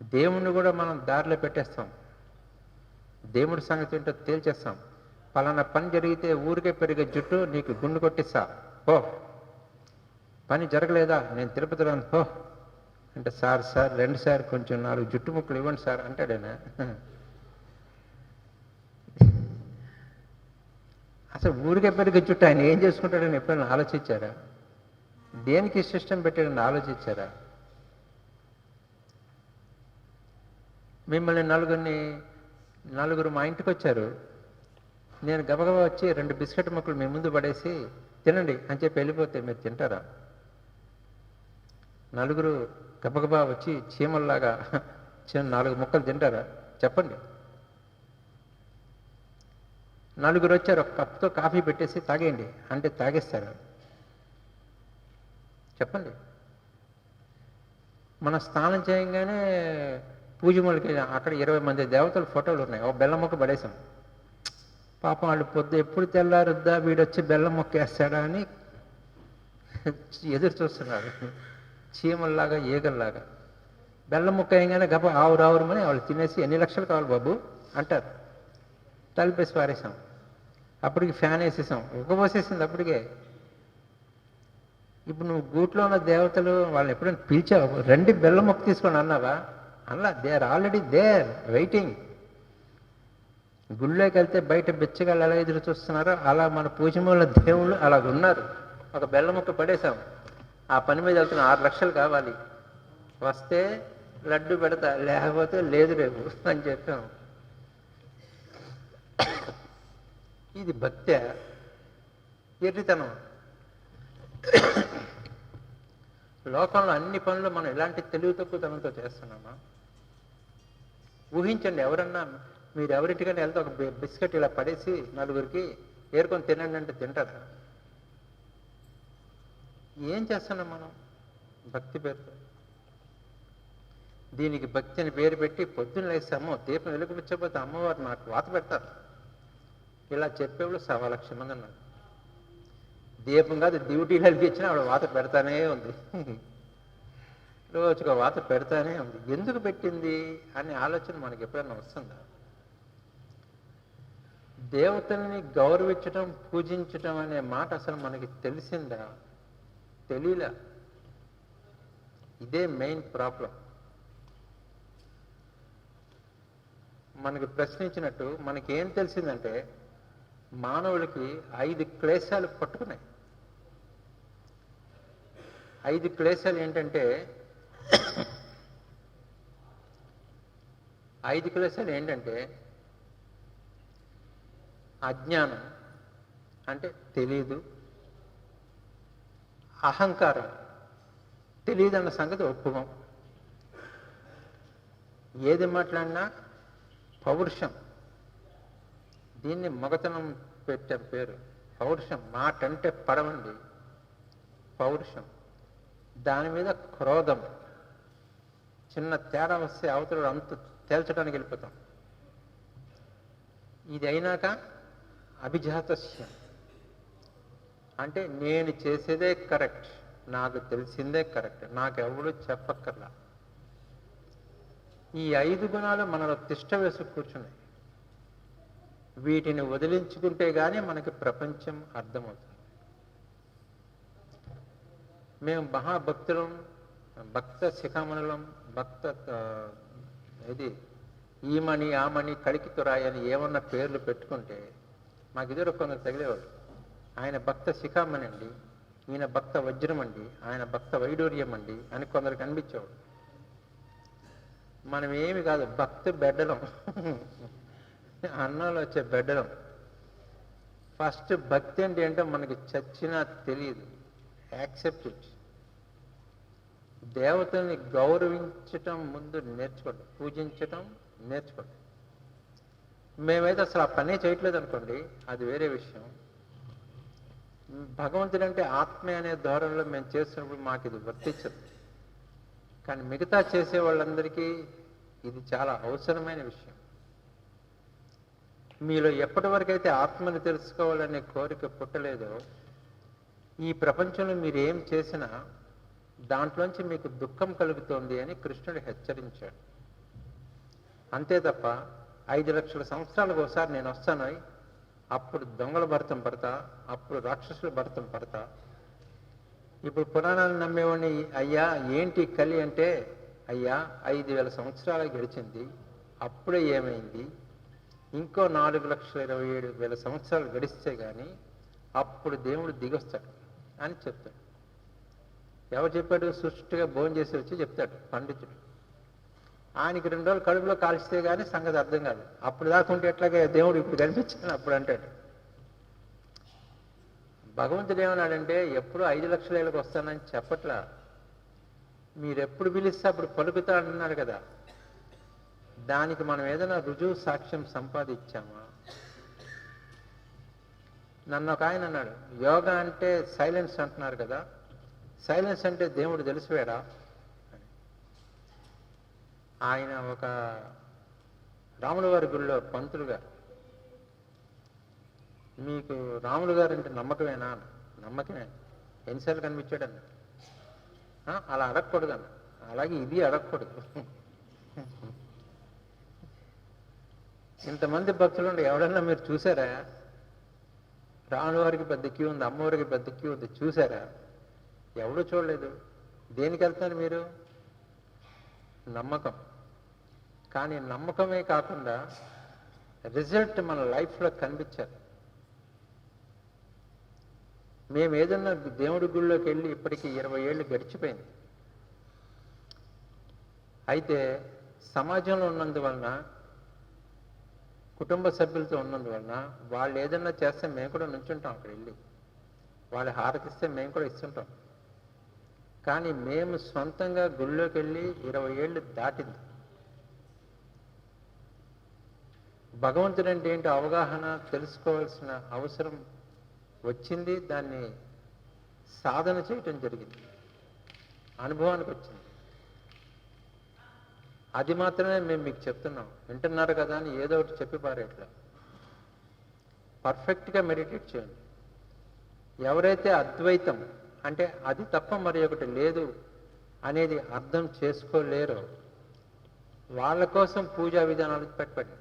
దేవుణ్ణి కూడా మనం దారిలో పెట్టేస్తాం. దేవుడి సంగతి ఏంటో తేల్చేస్తాం. పలానా పని జరిగితే ఊరికే పెరిగే జుట్టు నీకు గుండు కొట్టిస్తా పో, పని జరగలేదా నేను తిరుపతి రాను పో అంటే, సార్ 2 సార్ కొంచెం 4 జుట్టు ముక్కలు ఇవ్వండి సార్ అంటాడేనా? అసలు ఊరికే పెరిగే జుట్టు ఆయన ఏం చేసుకుంటాడని ఎప్పుడైనా ఆలోచించారా? దేనికి సిస్టమ్ పెట్టాడని ఆలోచించారా? మిమ్మల్ని నలుగురు మా ఇంటికి వచ్చారు. నేను గబగబా వచ్చి 2 బిస్కెట్ ముక్కలు మీ ముందు పడేసి తినండి అని చెప్పి వెళ్ళిపోతే మీరు తింటారా? నలుగురు గబగబా వచ్చి చీమల్లాగా 4 ముక్కలు తింటారా? చెప్పండి. నలుగురు వచ్చారు, ఒక కప్తో కాఫీ పెట్టేసి తాగేయండి అంటే తాగేస్తారా? చెప్పండి. మన స్నానం చేయగానే పూజములకి అక్కడ 20 మంది దేవతల ఫోటోలు ఉన్నాయి, ఒక బెల్లం మొక్క పడేసాం. పాపం వాళ్ళు పొద్దు ఎప్పుడు తెల్లారుద్దా వీడొచ్చి బెల్లం మొక్క వేస్తాడా అని ఎదురు చూస్తున్నారు. చీమల్లాగా ఈగల్లాగా బెల్లం మొక్క వేయగానే గబ ఆవురావురమని వాళ్ళు తినేసి ఎన్ని లక్షలు కావాలి బాబు అంటారు. తలిపేసి పారేసాం. అప్పటికి ఫ్యాన్ వేసేసాం, ఉక్కపోసేసింది అప్పటికే. ఇప్పుడు నువ్వు గూట్లో ఉన్న దేవతలు వాళ్ళని ఎప్పుడైనా పిలిచావు, రండి బెల్లం మొక్క తీసుకోండి అన్నావా? అలా they are already there waiting. గుళ్ళోకి వెళ్తే బయట బిచ్చగాళ్ళు ఎలా ఎదురు చూస్తున్నారో అలా మన పూజమూల దేవుళ్ళు అలాగున్నారు. ఒక బెల్లం మొక్క పడేశాం, ఆ పని మీద వెళ్తున్న 6 లక్షలు కావాలి, వస్తే లడ్డు పెడతా, లేకపోతే లేదు రేపు అని చెప్పాం. ఇది భక్త్యా, ఎర్రితనం. లోకంలో అన్ని పనులు మనం ఇలాంటి తెలివి తక్కువతనంతో చేస్తున్నామా? ఊహించండి, ఎవరన్నా మీరు ఎవరింటికైనా వెళ్తే ఒక బిస్కెట్ ఇలా పడేసి నలుగురికి ఏరుకొని తినండి అంటే తింటారా? ఏం చేస్తున్నాం మనం భక్తి పేరుతో? దీనికి భక్తి అని పేరు పెట్టి పొద్దున్న లేస్తామో దీపం వెలుగుపించకపోతే అమ్మవారు నాకు వాత పెడతారు. ఇలా చెప్పేవాళ్ళు 1,00,000 మంది ఉన్నారు. దీపం కాదు డ్యూటీలు వెలిగించినా ఆవిడ వాత పెడతానే ఉంది, రోజుగా వాత పెడతానే ఉంది. ఎందుకు పెట్టింది అనే ఆలోచన మనకి ఎప్పుడైనా వస్తుందా? దేవతల్ని గౌరవించటం, పూజించటం అనే మాట అసలు మనకి తెలిసిందా? తెలియలా. ఇదే మెయిన్ ప్రాబ్లం. మనకి ప్రశ్నించినట్టు మనకేం తెలిసిందంటే మానవులకి 5 క్లేశాలు పట్టుకున్నాయి. 5 క్లేశాలు ఏంటంటే 5 క్లేశాలు ఏంటంటే అజ్ఞానం అంటే తెలీదు, అహంకారం తెలియదన్న సంగతి ఒప్పుకోం, ఏది మాట్లాడినా పౌరుషం, దీన్ని మగతనం పెట్టారు పేరు పౌరుషం. మాట అంటే పడవండి పౌరుషం. దాని మీద క్రోధం, చిన్న తేడా వస్తే అవతల అంత తేల్చడానికి వెళ్ళిపోతాం. ఇది అయినాక అభిజాతస్యం అంటే నేను చేసేదే కరెక్ట్, నాకు తెలిసిందే కరెక్ట్, నాకెవడు చెప్పక్కర్లా. ఈ 5 గుణాలు మనలో తిష్ట వేసి కూర్చున్నాయి. వీటిని వదిలించుకుంటే గానీ మనకి ప్రపంచం అర్థమవుతుంది. మేము మహాభక్తులం, భక్త శిఖామణులం, భక్త ఇది ఈమణి ఆమణి కళికితురాయి అని ఏమన్నా పేర్లు పెట్టుకుంటే మాకు ఇద్దరు కొందరు తగిలేవాడు. ఆయన భక్త శిఖామణి అండి, ఈయన భక్త వజ్రం అండి, ఆయన భక్త వైడూర్యం అండి అని కొందరు కనిపించేవాడు. మనం ఏమి కాదు, భక్తి బెడ్డలం, అన్నంలో వచ్చే బెడ్డలం. ఫస్ట్ భక్తి అంటే ఏంటో మనకి చచ్చినా తెలియదు. Accept it. దేవతల్ని గౌరవించటం ముందు నేర్చుకోండి, పూజించటం నేర్చుకోండి. మేమైతే అసలు ఆ పనే చేయట్లేదు అనుకోండి, అది వేరే విషయం. భగవంతుడు అంటే ఆత్మే అనే ధోరణిలో మేము చేస్తున్నప్పుడు మాకు ఇది వర్తించదు. కానీ మిగతా చేసే వాళ్ళందరికీ ఇది చాలా అవసరమైన విషయం. మీలో ఎప్పటి వరకైతే ఆత్మని తెలుసుకోవాలనే కోరిక పుట్టలేదో ఈ ప్రపంచంలో మీరు ఏం చేసినా దాంట్లోంచి మీకు దుఃఖం కలుగుతోంది అని కృష్ణుడు హెచ్చరించాడు. అంతే తప్ప 5 లక్షల సంవత్సరాలకు ఒకసారి నేను వస్తాను, అప్పుడు దొంగల భర్తం పడతా, అప్పుడు రాక్షసుల భర్తం పడతా. ఇప్పుడు పురాణాలు నమ్మేవాడిని, అయ్యా ఏంటి కలి అంటే, అయ్యా 5,000 సంవత్సరాలు గడిచింది, అప్పుడే ఏమైంది, ఇంకో 4,27,000 సంవత్సరాలు గడిస్తే కానీ అప్పుడు దేవుడు దిగొస్తాడు అని చెప్తాడు. ఎవరు చెప్పాడు? సృష్టిగా భోజనం చేసి వచ్చి చెప్తాడు పండితుడు. ఆయనకి 2 రోజులు కడుపులో కాల్చితే కానీ సంగతి అర్థం కాదు. అప్పుడు దాకుంటే ఎట్లాగే దేవుడు ఇప్పుడు కనిపించాను అప్పుడు అంటాడు. భగవంతుడు ఏమన్నాడంటే ఎప్పుడు 5 లక్షల ఏళ్ళకి వస్తానని చెప్పట్లా, మీరెప్పుడు పిలిస్తే అప్పుడు పలుకుతాడన్నాడు కదా. దానికి మనం ఏదైనా రుజువు సాక్ష్యం సంపాదించామా? నన్ను ఒక ఆయన అన్నాడు, యోగా అంటే సైలెన్స్ అంటున్నారు కదా, సైలెన్స్ అంటే దేవుడు తెలిసివేడా? ఆయన ఒక రాముల వారి గుడిలో పంతులు గారు, మీకు రాములు గారు అంటే నమ్మకమేనా? నమ్మకమే. ఎన్నిసార్లు కనిపించాడన్న? అలా అడగకూడదన్న. అలాగే ఇది అడగకూడదు. ఇంతమంది భక్తులు ఉండి ఎవడన్నా మీరు చూసారా? రాములవారికి పెద్ద క్యూ ఉంది, అమ్మవారికి పెద్ద క్యూ ఉంది. చూసారా? ఎవడూ చూడలేదు. దేనికి వెళ్తున్నారు మీరు? నమ్మకం. కానీ నమ్మకమే కాకుండా రిజల్ట్ మన లైఫ్లో కనిపించారు. మేము ఏదన్నా దేవుడి గుళ్ళోకి వెళ్ళి ఇప్పటికీ 20 ఏళ్ళు గడిచిపోయింది. అయితే సమాజంలో ఉన్నందువలన, కుటుంబ సభ్యులతో ఉన్నందువలన వాళ్ళు ఏదన్నా చేస్తే మేము కూడా నుంచుంటాం. అక్కడ వెళ్ళి వాళ్ళు హారతిస్తే మేము కూడా ఇస్తుంటాం. కానీ మేము సొంతంగా గుళ్ళోకి వెళ్ళి 20 ఏళ్ళు దాటింది. భగవంతుడు అంటే ఏంటో అవగాహన తెలుసుకోవాల్సిన అవసరం వచ్చింది. దాన్ని సాధన చేయటం జరిగింది, అనుభవానికి వచ్చింది. అది మాత్రమే మేము మీకు చెప్తున్నాం. వింటున్నారు కదా అని ఏదో ఒకటి చెప్పి పారేట్లా. పర్ఫెక్ట్గా మెడిటేట్ చేయండి. ఎవరైతే అద్వైతం అంటే అది తప్ప మరి ఒకటి లేదు అనేది అర్థం చేసుకోలేరో వాళ్ళ కోసం పూజా విధానాలు పెట్టండి.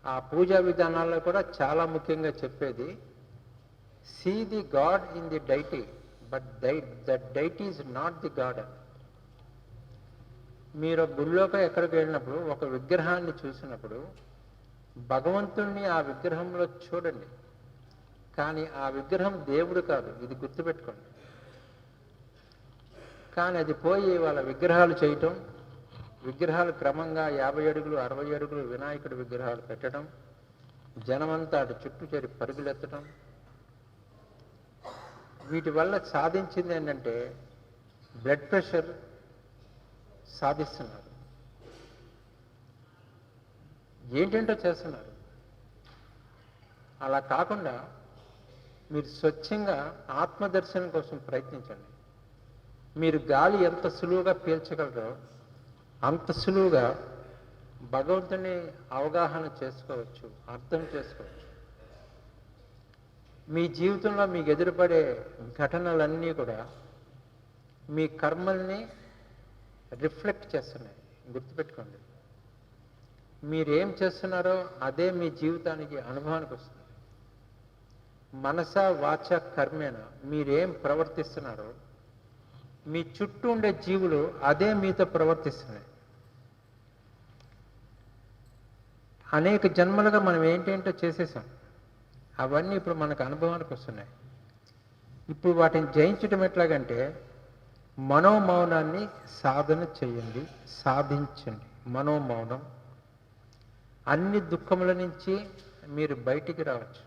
ఆ పూజా విధానాల్లో కూడా చాలా ముఖ్యంగా చెప్పేది, see the god in the deity but that deity is not the god. మీరు గుళ్ళోకి ఎక్కడికి వెళ్ళినప్పుడు ఒక విగ్రహాన్ని చూసినప్పుడు భగవంతుణ్ణి ఆ విగ్రహంలో చూడండి, కానీ ఆ విగ్రహం దేవుడు కాదు. ఇది గుర్తుపెట్టుకోండి. కానీ అది పోయి వాళ్ళ విగ్రహాలు చేయటం, విగ్రహాలు క్రమంగా 50 అడుగులు 60 అడుగులు వినాయకుడి విగ్రహాలు పెట్టడం, జనమంతా అటు చుట్టూ చేరి పరుగులెత్తడం, వీటి వల్ల సాధించింది ఏంటంటే బ్లడ్ ప్రెషర్ సాధిస్తున్నారు. ఏంటంటో చేస్తున్నారు. అలా కాకుండా మీరు స్వచ్ఛంగా ఆత్మదర్శనం కోసం ప్రయత్నించండి. మీరు గాలి ఎంత సులువుగా పీల్చగలరో అంత సులువుగా భగవంతుని అవగాహన చేసుకోవచ్చు, అర్థం చేసుకోవచ్చు. మీ జీవితంలో మీకు ఎదురుపడే ఘటనలన్నీ కూడా మీ కర్మల్ని రిఫ్లెక్ట్ చేస్తున్నాయి. గుర్తుపెట్టుకోండి. మీరేం చేస్తున్నారో అదే మీ జీవితానికి అనుభవానికి వస్తుంది. మనస వాచ కర్మేణ మీరేం ప్రవర్తిస్తున్నారో మీ చుట్టూ ఉండే జీవులు అదే మీతో ప్రవర్తిస్తున్నాయి. అనేక జన్మలుగా మనం ఏంటేంటో చేసేసాం. అవన్నీ ఇప్పుడు మనకు అనుభవానికి వస్తున్నాయి. ఇప్పుడు వాటిని జయించడం ఎట్లాగంటే మనోమౌనాన్ని సాధన చేయండి, సాధించండి. మనోమౌనం. అన్ని దుఃఖముల నుంచి మీరు బయటికి రావచ్చు.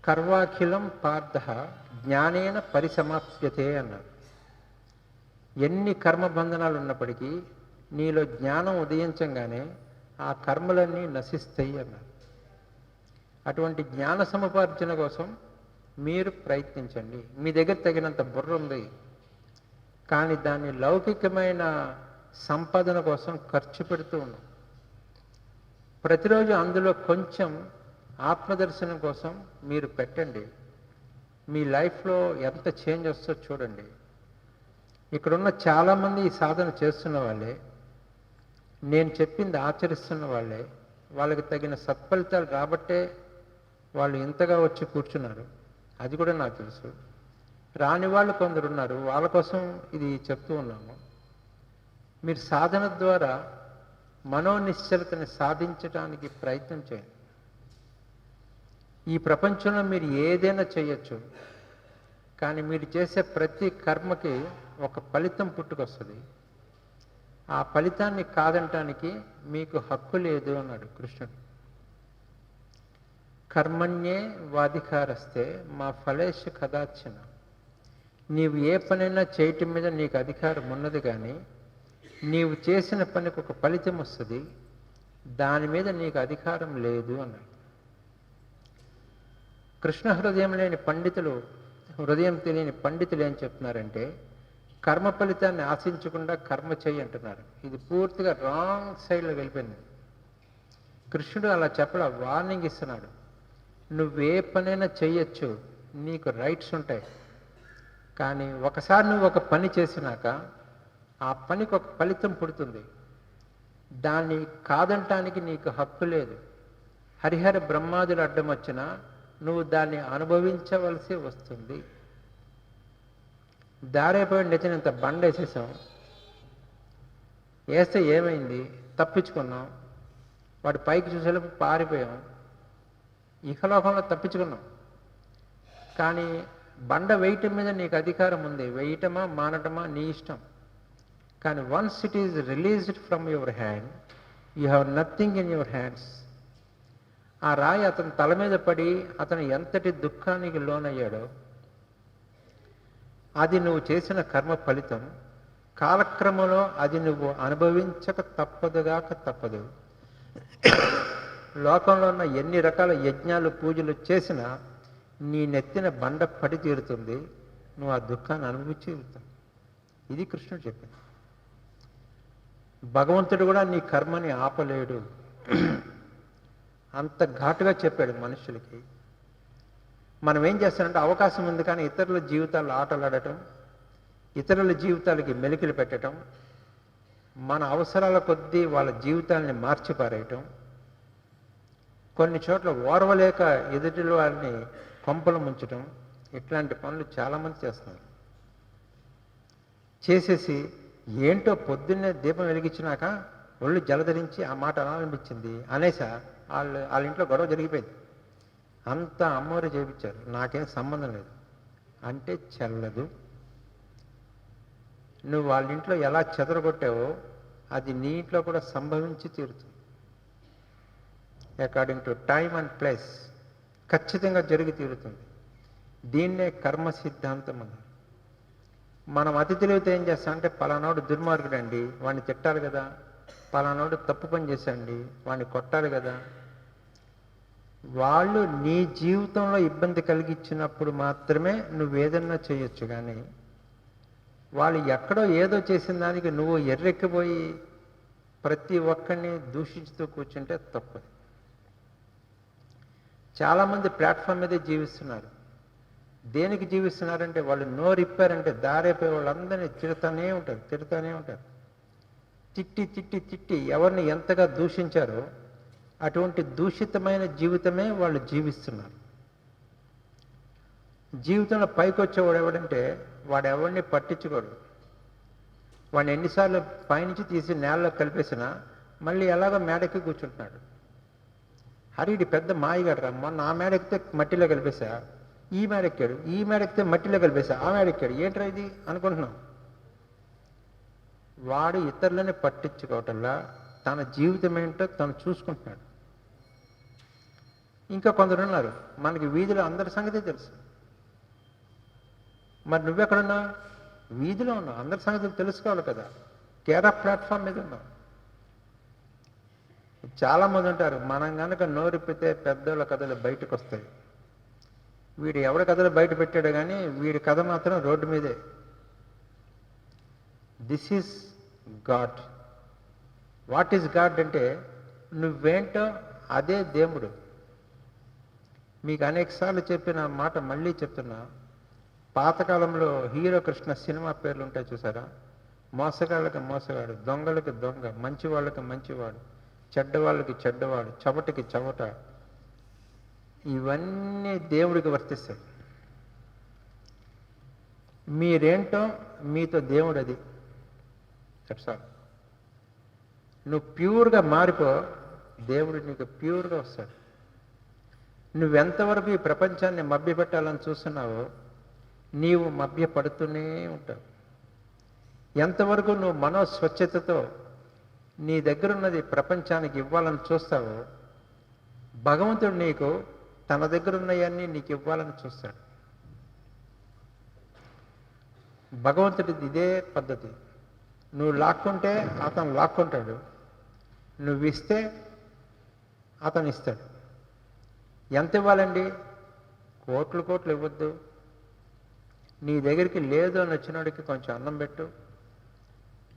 కర్వాఖిలం పార్థ జ్ఞానేన పరిసమాప్యతే అన్నారు. ఎన్ని కర్మబంధనాలు ఉన్నప్పటికీ నీలో జ్ఞానం ఉదయించంగానే ఆ కర్మలన్నీ నశిస్తాయి అన్నారు. అటువంటి జ్ఞాన సముపార్జన కోసం మీరు ప్రయత్నించండి. మీ దగ్గర తగినంత బుర్ర ఉంది, కానీ దాన్ని లౌకికమైన సంపాదన కోసం ఖర్చు పెడుతూ ఉన్నాం. ప్రతిరోజు అందులో కొంచెం ఆత్మదర్శనం కోసం మీరు పెట్టండి. మీ లైఫ్లో ఎంత చేంజ్ వస్తుందో చూడండి. ఇక్కడున్న చాలామంది ఈ సాధన చేస్తున్న వాళ్ళే, నేను చెప్పింది ఆచరిస్తున్న వాళ్ళే. వాళ్ళకి తగిన సత్ఫలితాలు రాబట్టే వాళ్ళు ఇంతగా వచ్చి కూర్చున్నారు. అది కూడా నాకు తెలుసు. రాని వాళ్ళు కొందరు ఉన్నారు, వాళ్ళ కోసం ఇది చెప్తూ ఉన్నాము. మీరు సాధన ద్వారా మనోనిశ్చలతని సాధించడానికి ప్రయత్నం చేయండి. ఈ ప్రపంచంలో మీరు ఏదైనా చేయొచ్చు, కానీ మీరు చేసే ప్రతి కర్మకి ఒక ఫలితం పుట్టుకొస్తుంది. ఆ ఫలితాన్ని కాదంటానికి మీకు హక్కు లేదు అన్నాడు కృష్ణుడు. కర్మణ్యే వాధికారస్తే మా ఫలేషు కదాచన. నీవు ఏ పనైనా చేయటం మీద నీకు అధికారం ఉన్నది, కానీ నీవు చేసిన పనికి ఒక ఫలితం వస్తుంది, దాని మీద నీకు అధికారం లేదు అన్నాడు. కృష్ణ హృదయం లేని పండితులు, హృదయం తెలియని పండితులు ఏం చెప్తున్నారంటే కర్మ ఫలితాన్ని ఆశించకుండా కర్మ చేయి అంటున్నారు. ఇది పూర్తిగా రాంగ్ సైడ్లో వెళ్ళిపోయింది. కృష్ణుడు అలా చెప్పలా, వార్నింగ్ ఇస్తున్నాడు. నువ్వే పనైనా చెయ్యొచ్చు, నీకు రైట్స్ ఉంటాయి, కానీ ఒకసారి నువ్వు ఒక పని చేసినాక ఆ పనికి ఒక ఫలితం పుడుతుంది. దాన్ని కాదంటానికి నీకు హక్కు లేదు. హరిహర బ్రహ్మాదులు అడ్డం వచ్చినా నువ్వు దాన్ని అనుభవించవలసి వస్తుంది. దారైపోయి నెచ్చినంత బండ వేసేసాం, వేస్తే ఏమైంది? తప్పించుకున్నాం. వాడి పైకి చూసేటప్పుడు పారిపోయాం, ఇహలోకంలో తప్పించుకున్నాం. కానీ బండ వేయటం మీద నీకు అధికారం ఉంది, వేయటమా మానటమా నీ ఇష్టం. కానీ once it is released from your hand, you have nothing in your hands. ఆ రాయి అతని తల మీద పడి అతను ఎంతటి దుఃఖానికి లోనయ్యాడో అది నువ్వు చేసిన కర్మ ఫలితం. కాలక్రమంలో అది నువ్వు అనుభవించక తప్పదుగాక తప్పదు. లోకంలో ఉన్న ఎన్ని రకాల యజ్ఞాలు పూజలు చేసినా నీ నెత్తిన బండ పడి తీరుతుంది, నువ్వు ఆ దుఃఖాన్ని అనుభవించి తీరుతావు. ఇది కృష్ణుడు చెప్పింది. భగవంతుడు కూడా నీ కర్మని ఆపలేడు, అంత ఘాటుగా చెప్పాడు మనుషులకి. మనం ఏం చేస్తామంటే అవకాశం ఉంది కానీ ఇతరుల జీవితాల్లో ఆటలాడటం, ఇతరుల జీవితాలకి మెలికలు పెట్టడం, మన అవసరాల కొద్దీ వాళ్ళ జీవితాలని మార్చిపారేయటం, కొన్ని చోట్ల ఓర్వలేక ఎదుటి వాళ్ళని కొంపలు ముంచటం, ఇట్లాంటి పనులు చాలామంది చేస్తున్నారు. చేసేసి ఏంటో పొద్దున్నే దీపం వెలిగించినాక ఒళ్ళు జలధరించి ఆ మాట అనాలనిపించింది అనేసా వాళ్ళ ఇంట్లో గొడవ జరిగిపోయింది. అంతా అమ్మవారు చేయించారు, నాకేం సంబంధం లేదు అంటే చెల్లదు. నువ్వు వాళ్ళ ఇంట్లో ఎలా చెదరగొట్టావో అది నీ ఇంట్లో కూడా సంభవించి తీరుతుంది. According to time and place ఖచ్చితంగా జరిగి తీరుతుంది. దీన్నే కర్మ సిద్ధాంతం అన్నారు. మనం అతి తెలివితో ఏం చేస్తామంటే పలానాడు దుర్మార్గుడండి వాడిని తిట్టాలి కదా, పలానాడు తప్పు పని చేశాండి వాడిని కొట్టాలి కదా. వాళ్ళు నీ జీవితంలో ఇబ్బంది కలిగించినప్పుడు మాత్రమే నువ్వేదన్నా చేయొచ్చు. కానీ వాళ్ళు ఎక్కడో ఏదో చేసిన దానికి నువ్వు ఎర్రెక్కిపోయి ప్రతి ఒక్కరిని దూషించుతూ కూర్చుంటే తప్పదు. చాలామంది ప్లాట్ఫామ్ మీదే జీవిస్తున్నారు. దేనికి జీవిస్తున్నారంటే వాళ్ళు నోరిప్పారంటే దారైపోయే వాళ్ళందరినీ తిడుతూనే ఉంటారు. తిట్టి తిట్టి తిట్టి ఎవరిని ఎంతగా దూషించారో అటువంటి దూషితమైన జీవితమే వాళ్ళు జీవిస్తున్నారు. జీవితంలో పైకి వచ్చేవాడు ఎవడంటే వాడు ఎవరిని పట్టించుకోడు. వాడిని ఎన్నిసార్లు పైనుంచి తీసి నేలలో కలిపేసినా మళ్ళీ ఎలాగో మేడెక్కి కూర్చుంటున్నాడు. హరిడి పెద్ద మాయగాడు రా, మొన్న ఆ మేడెక్కితే మట్టిలో కలిపేశా, ఈ మేడెక్కాడు, ఈ మేడెక్కితే మట్టిలో కలిపేశా, ఆ మేడెక్కాడు, ఏంట్రా ఇది అనుకుంటున్నాం. వాడు ఇతరులని పట్టించుకోవటంలా తన జీవితం ఏంటో తను చూసుకుంటున్నాడు. ఇంకా కొందరు ఉన్నారు, మనకి వీధిలో అందరి సంగతి తెలుసు. మరి నువ్వెక్కడున్నావు? వీధిలో ఉన్నావు, అందరి సంగతులు తెలుసుకోవాలి కదా. కేర్ ఆఫ్ ప్లాట్ఫామ్ మీద ఉన్నావు. చాలామంది ఉంటారు, మనం కనుక నోరిప్పితే పెద్దోళ్ళ కథలు బయటకు వస్తాయి. వీడు ఎవరి కథలు బయట పెట్టాడు కానీ వీడి కథ మాత్రం రోడ్డు మీదే. This is God. What is God అంటే నువ్వేంటో అదే దేవుడు. మీకు అనేకసార్లు చెప్పిన మాట మళ్ళీ చెప్తున్నా. పాతకాలంలో హీరో కృష్ణ సినిమా పేర్లు ఉంటాయి చూసారా? మోసగాళ్ళకి మోసగాడు, దొంగలకి దొంగ, మంచి వాళ్ళకి మంచివాడు, చెడ్డవాళ్ళకి చెడ్డవాడు, చవటకి చవట, ఇవన్నీ దేవుడికి వర్తిస్తాయి. మీరేంటో మీతో దేవుడు అది. సార్ నువ్వు ప్యూర్గా మారిపో, దేవుడు నీకు ప్యూర్గా వస్తాడు. నువ్వెంతవరకు ఈ ప్రపంచాన్ని మభ్యపెట్టాలని చూస్తున్నావో నీవు మభ్యపడుతూనే ఉంటావు. ఎంతవరకు నువ్వు మనోస్వచ్ఛతతో నీ దగ్గరున్నది ప్రపంచానికి ఇవ్వాలని చూస్తావో భగవంతుడు నీకు తన దగ్గరున్నవన్నీ నీకు ఇవ్వాలని చూస్తాడు. భగవంతుడిది ఇదే పద్ధతి. నువ్వు లాక్కుంటే అతను లాక్కుంటాడు, నువ్వు ఇస్తే అతను ఇస్తాడు. ఎంత ఇవ్వాలండి? కోట్లు కోట్లు ఇవ్వద్దు. నీ దగ్గరికి లేదు అని వచ్చినోడికి కొంచెం అన్నం పెట్టు.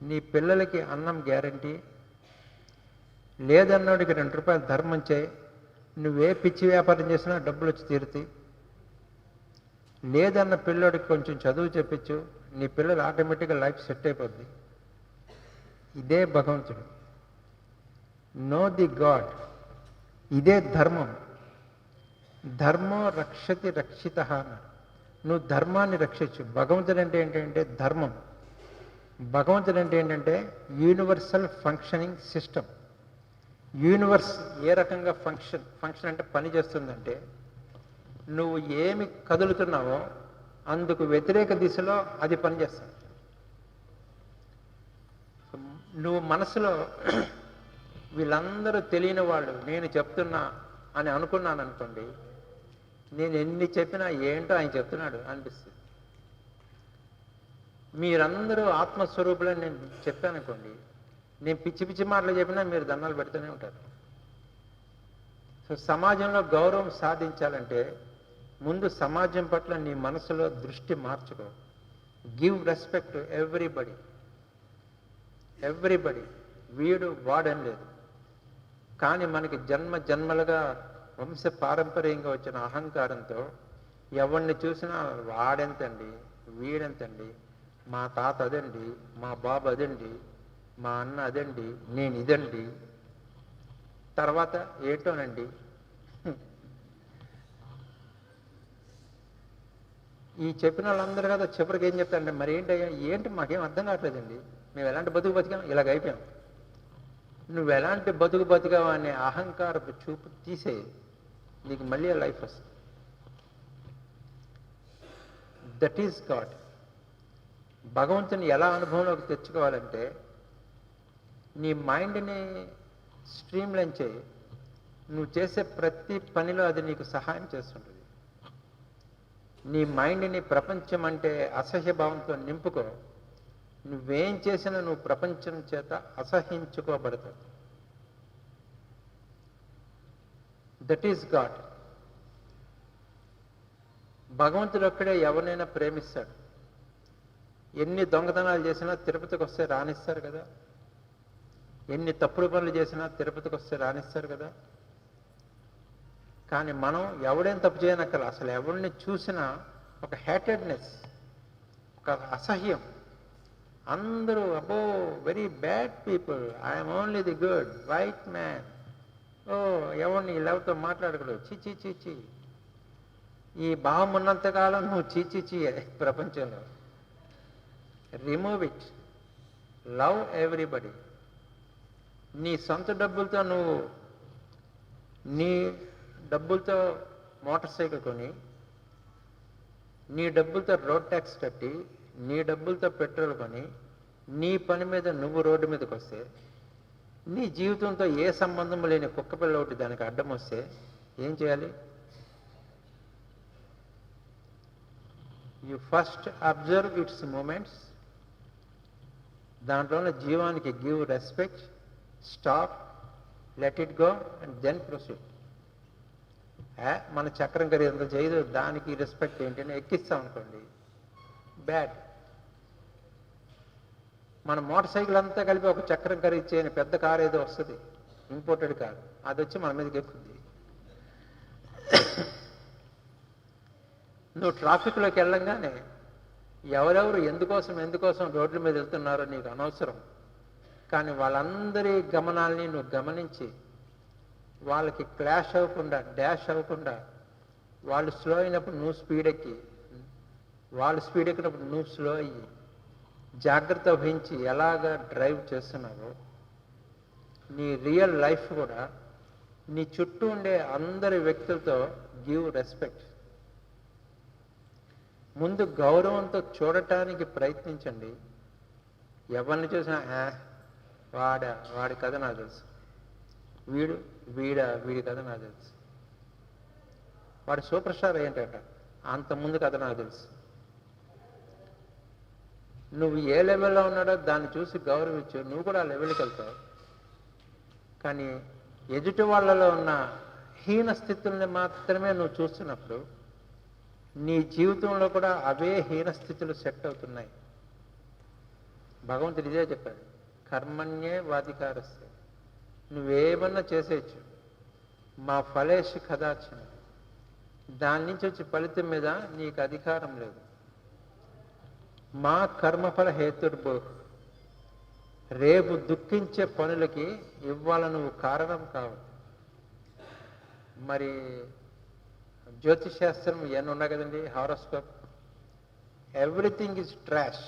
నీ పిల్లలకి అన్నం గ్యారంటీ. లేదన్నోడికి 2 రూపాయలు ధర్మం చేయి. నువ్వే పిచ్చి వ్యాపారం చేసినా డబ్బులు వచ్చి తీరుతాయి. లేదన్న పిల్లోడికి కొంచెం చదువు చెప్పించు, నీ పిల్లలు ఆటోమేటిక్గా లైఫ్ సెట్ అయిపోద్ది. ఇదే భగవంతుడు. Know the God. ఇదే ధర్మం. ధర్మో రక్షతి రక్షిత అన్నారు. నువ్వు ధర్మాన్ని రక్షించు. భగవంతుడు అంటే ఏంటంటే ధర్మం. భగవంతుడు అంటే ఏంటంటే యూనివర్సల్ ఫంక్షనింగ్ సిస్టమ్. యూనివర్స్ ఏ రకంగా ఫంక్షన్ అంటే పని చేస్తుందంటే, నువ్వు ఏమి కదులుతున్నావో అందుకు వ్యతిరేక దిశలో అది పనిచేస్తుంది. నువ్వు మనసులో వీళ్ళందరూ తెలియని వాళ్ళు నేను చెప్తున్నా అని అనుకున్నాను అనుకోండి, నేను ఎన్ని చెప్పినా ఏంటో ఆయన చెప్తున్నాడు అనిపిస్తుంది. మీరందరూ ఆత్మస్వరూపులని నేను చెప్పాను అనుకోండి, నేను పిచ్చి పిచ్చి మాటలు చెప్పినా మీరు దండాలు పెడుతూనే ఉంటారు. సో సమాజంలో గౌరవం సాధించాలంటే ముందు సమాజం పట్ల నీ మనసులో దృష్టి మార్చుకో. Give respect to everybody. వీడు వాడని లేదు. కానీ మనకి జన్మ జన్మలుగా వంశ పారంపర్యంగా వచ్చిన అహంకారంతో ఎవరిని చూసినా వాడెంతండి, వీడెంతండి, మా తాత అదండి, మా బాబు అదండి, మా అన్న అదండి, నేను ఇదండి, తర్వాత ఏంటోనండి. ఈ చెప్పిన వాళ్ళందరూ కదా చివరికి ఏం చెప్తారంటే, మరి ఏంటి మాకేం అర్థం కావట్లేదండి, మేము ఎలాంటి బతుకు బతికాం, ఇలాగ అయిపోయాం. నువ్వు ఎలాంటి బతుకు బతికావు అనే అహంకారపు చూపు తీసే, నీకు మళ్ళీ లైఫ్ వస్తుంది. That is God. భగవంతుని ఎలా అనుభవంలోకి తెచ్చుకోవాలంటే, నీ మైండ్ని స్ట్రీమ్లైన్ చేయి. నువ్వు చేసే ప్రతి పనిలో అది నీకు సహాయం చేస్తుంటుంది. నీ మైండ్ని ప్రపంచం అంటే అసహ్యభావంతో నింపుకో. నువ్వేం చేసినా నువ్వు ప్రపంచం చేత అసహించుకోబడతావు. That is God. భగవంతుడు ఒక్కడే ఎవరినైనా ప్రేమిస్తాడు. ఎన్ని దొంగతనాలు చేసినా తిరుపతికి వస్తే రానిస్తారు కదా, ఎన్ని తప్పుడు పనులు చేసినా తిరుపతికి వస్తే రానిస్తారు కదా. కానీ మనం ఎవడేం తప్పు చేయనక్కల, అసలు ఎవరిని చూసినా ఒక హేటెడ్నెస్, ఒక అసహ్యం. అందరూ అబ్బో very bad people, I'm only the good white man. ఓ ఎవరిని ఎవరితో మాట్లాడకూడదు, చీ చీ చీ. ఈ భావం ఉన్నంతకాలం నువ్వు చీ ప్రపంచంలో. Remove it. Love everybody. నీ సొంత డబ్బులతో నువ్వు నీ డబ్బులతో మోటార్ సైకిల్ కొని, నీ డబ్బులతో రోడ్ ట్యాక్స్ కట్టి, నీ డబ్బులతో పెట్రోల్ కొని, నీ పని మీద నువ్వు రోడ్డు మీదకి వస్తే, నీ జీవితంతో ఏ సంబంధం లేని కుక్కపిల్ల ఒకటి దానికి అడ్డం వస్తే ఏం చేయాలి? You first observe its moments. దాంట్లోనే జీవానికి give respect, stop, let it go and then proceed. మన చక్రం కరి ఎంత చేయదు, దానికి రెస్పెక్ట్ ఏంటని ఎక్కిస్తాం అనుకోండి, బ్యాడ్. మన మోటార్ సైకిల్ అంతా కలిపి ఒక చక్రం ఖరీదు పెద్ద కారు ఏదో వస్తుంది, ఇంపోర్టెడ్ కారు, అది వచ్చి మన మీదకి ఎక్కుద్ది. నువ్వు ట్రాఫిక్లోకి వెళ్ళంగానే ఎవరెవరు ఎందుకోసం రోడ్ల మీద వెళ్తున్నారో నీకు అనవసరం. కానీ వాళ్ళందరి గమనాల్ని నువ్వు గమనించి, వాళ్ళకి క్లాష్ అవ్వకుండా, డాష్ అవ్వకుండా, వాళ్ళు స్లో అయినప్పుడు నువ్వు స్పీడ్ ఎక్కి, వాళ్ళు స్పీడ్ ఎక్కినప్పుడు నువ్వు స్లో అయ్యి, జాగ్రత్త వహించి ఎలాగ డ్రైవ్ చేస్తున్నావో, నీ రియల్ లైఫ్ కూడా నీ చుట్టూ ఉండే అందరి వ్యక్తులతో గివ్ రెస్పెక్ట్. ముందు గౌరవంతో చూడటానికి ప్రయత్నించండి. ఎవరిని చూసినా వాడి కథ నాకు తెలుసు, వీడి కథ నాకు తెలుసు, వాడు సూపర్ స్టార్ ఏంటట, అంత ముందు కథ నాకు తెలుసు. నువ్వు ఏ లెవెల్లో ఉన్నాడో దాన్ని చూసి గౌరవించు, నువ్వు కూడా ఆ లెవెల్కి వెళ్తావు. కానీ ఎదుటి వాళ్ళలో ఉన్న హీన స్థితుల్ని మాత్రమే నువ్వు చూస్తున్నప్పుడు నీ జీవితంలో కూడా అవే హీన స్థితులు సెట్ అవుతున్నాయి. భగవంతుడు ఇదే చెప్పాడు, కర్మణ్యే వాధికారస్తే. నువ్వేమన్నా చేసేయచ్చు, మా ఫలేషు కదాచన, దాని నుంచి వచ్చి ఫలితం మీద నీకు అధికారం లేదు. మా కర్మఫల హేతుర్భో, రేపు దుఃఖించే పనులకి ఇవాళ నువ్వు కారణం కావు. మరి జ్యోతిష్ శాస్త్రం ఇవన్నీ ఉన్నాయి కదండి, హారోస్కోప్, ఎవ్రీథింగ్ ఈజ్ ట్రాష్.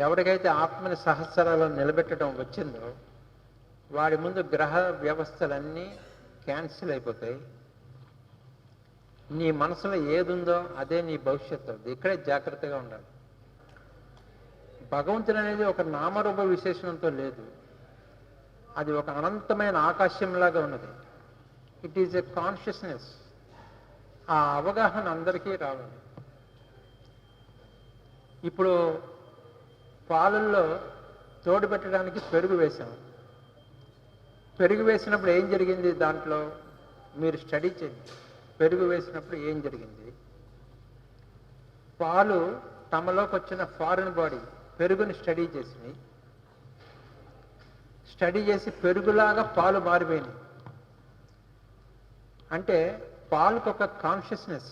ఎవరికైతే ఆత్మని సహస్రాలలో నిలబెట్టడం వచ్చిందో వాడి ముందు గ్రహ వ్యవస్థలన్నీ క్యాన్సిల్ అయిపోతాయి. నీ మనసులో ఏది ఉందో అదే నీ భవిష్యత్తు అవుతుంది. ఇక్కడే జాగ్రత్తగా ఉండాలి. భగవంతుడు అనేది ఒక నామరూప విశేషణంతో లేదు, అది ఒక అనంతమైన ఆకాశంలాగా ఉన్నది. It is a consciousness. ఆ అవగాహన అందరికీ రావాలి. ఇప్పుడు పాలల్లో తోడు పెట్టడానికి పెరుగు వేసాం. పెరుగు వేసినప్పుడు ఏం జరిగింది? దాంట్లో మీరు స్టడీ చేయండి. పెరుగు వేసినప్పుడు ఏం జరిగింది? పాలు తమలోకి వచ్చిన ఫారిన్ బాడీ పెరుగుని స్టడీ చేసినాయి. స్టడీ చేసి పెరుగులాగా పాలు మారిపోయినాయి. అంటే పాలకు ఒక కాన్షియస్నెస్,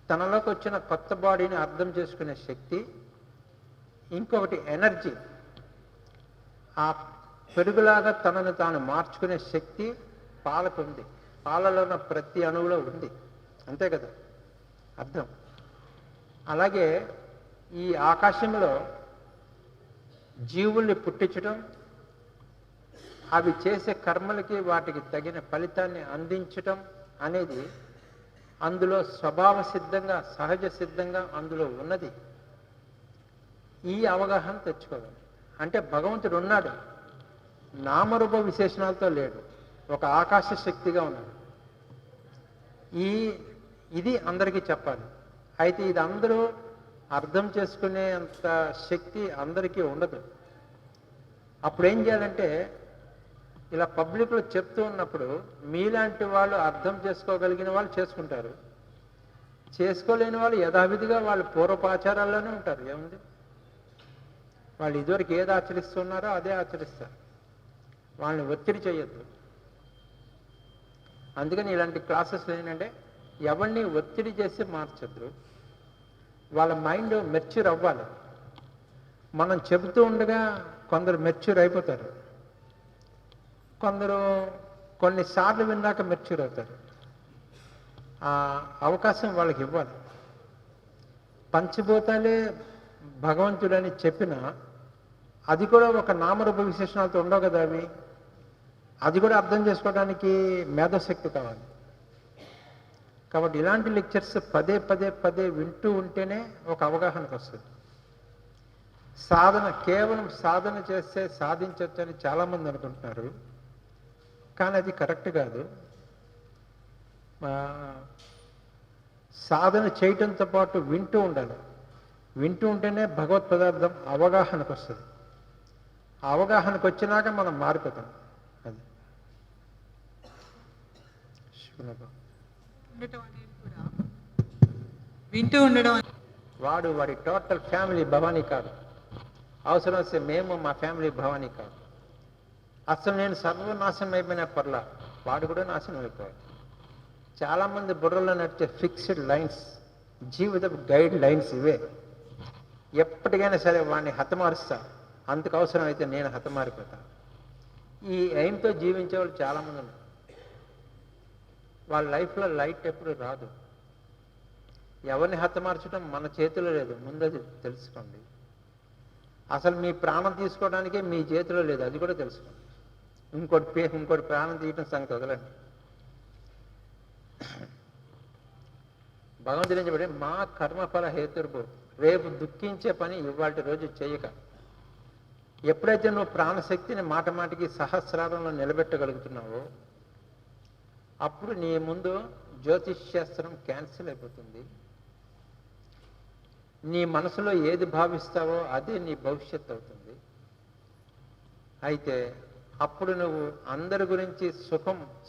తనలోకి వచ్చిన కొత్త బాడీని అర్థం చేసుకునే శక్తి, ఇంకొకటి ఎనర్జీ, ఆ పెరుగులాగా తనను తాను మార్చుకునే శక్తి పాలకు ఉంది. పాలలో ఉన్న ప్రతి అణువులో ఉంది. అంతే కదా అర్థం. అలాగే ఈ ఆకాశంలో జీవుల్ని పుట్టించడం, అవి చేసే కర్మలకి వాటికి తగిన ఫలితాన్ని అందించటం అనేది అందులో స్వభావ సిద్ధంగా, సహజ సిద్ధంగా అందులో ఉన్నది. ఈ అవగాహన తెచ్చుకోవాలి. అంటే భగవంతుడు ఉన్నాడు, నామరూప విశేషణాలతో లేడు, ఒక ఆకాశ శక్తిగా ఉన్నాడు. ఇది అందరికీ చెప్పాలి. అయితే ఇది అందరూ అర్థం చేసుకునేంత శక్తి అందరికీ ఉండదు. అప్పుడు ఏం చేయాలంటే, ఇలా పబ్లిక్లో చెప్తూ ఉన్నప్పుడు మీలాంటి వాళ్ళు అర్థం చేసుకోగలిగిన వాళ్ళు చేసుకుంటారు, చేసుకోలేని వాళ్ళు యథావిధిగా వాళ్ళు పూర్వపాచారాల్లోనే ఉంటారు. ఏముంది, వాళ్ళు ఇదివరకు ఏది ఆచరిస్తున్నారో అదే ఆచరిస్తారు. వాళ్ళని ఒత్తిడి చేయొద్దు. అందుకని ఇలాంటి క్లాసెస్లో ఏంటంటే ఎవరిని ఒత్తిడి చేసి మార్చొద్దు. వాళ్ళ మైండ్ మెచ్యూర్ అవ్వాలి. మనం చెబుతూ ఉండగా కొందరు మెచ్యూర్ అయిపోతారు, కొందరు కొన్నిసార్లు విన్నాక మెచ్యూర్ అవుతారు. ఆ అవకాశం వాళ్ళకి ఇవ్వాలి. పంచభూతాలే భగవంతుడని చెప్పినా అది కూడా ఒక నామరూప విశేషణాలతో ఉండవు కదా అవి. అది కూడా అర్థం చేసుకోవడానికి మేధశక్తి కావాలి. కాబట్టి ఇలాంటి లెక్చర్స్ పదే పదే పదే వింటూ ఉంటేనే ఒక అవగాహనకు వస్తుంది. సాధన కేవలం సాధన చేస్తే సాధించవచ్చని చాలామంది అనుకుంటున్నారు, కానీ అది కరెక్ట్ కాదు. సాధన చేయటంతో పాటు వింటూ ఉండాలి. వింటూ ఉంటేనే భగవత్ పదార్థం అవగాహనకు వస్తుంది. అవగాహనకు వచ్చినాక మనం మారిపోతాం. అది వింటూ ఉండడం. వాడి టోటల్ ఫ్యామిలీ భవానీ కాదు. అవసరం వస్తే మేము మా ఫ్యామిలీ భవానీ కాదు. అసలు నేను సర్వనాశనం అయిపోయిన పర్లా, వాడు కూడా నాశనం అయిపోయాడు. చాలామంది బుర్రలో నడిచే ఫిక్స్డ్ లైన్స్, జీవిత గైడ్ లైన్స్ ఇవే. ఎప్పటికైనా సరే వాడిని హతమారుస్తా, అందుకు అవసరం అయితే నేను హతమారిపోతా. ఈ ఎయిమ్తో జీవించే వాళ్ళు చాలామంది ఉన్నారు. వాళ్ళ లైఫ్లో లైట్ ఎప్పుడు రాదు. ఎవరిని హతమార్చడం మన చేతిలో లేదు, ముందది తెలుసుకోండి. అసలు మీ ప్రాణం తీసుకోవడానికే మీ చేతిలో లేదు, అది కూడా తెలుసుకోండి. ఇంకోటి ప్రాణం తీయటం సంగతి వదలండి. భగవంతుడు ఏం చెప్పండి, మా కర్మఫల హేతుర్భు, రేపు దుఃఖించే పని ఇవాళ రోజు చేయక. ఎప్పుడైతే నువ్వు ప్రాణశక్తిని మాట మాటికి సహస్రారంలో నిలబెట్టగలుగుతున్నావో అప్పుడు నీ ముందు జ్యోతిష్ శాస్త్రం క్యాన్సిల్ అయిపోతుంది. నీ మనసులో ఏది భావిస్తావో అదే నీ భవిష్యత్తు అవుతుంది. అయితే అప్పుడు నువ్వు అందరి గురించి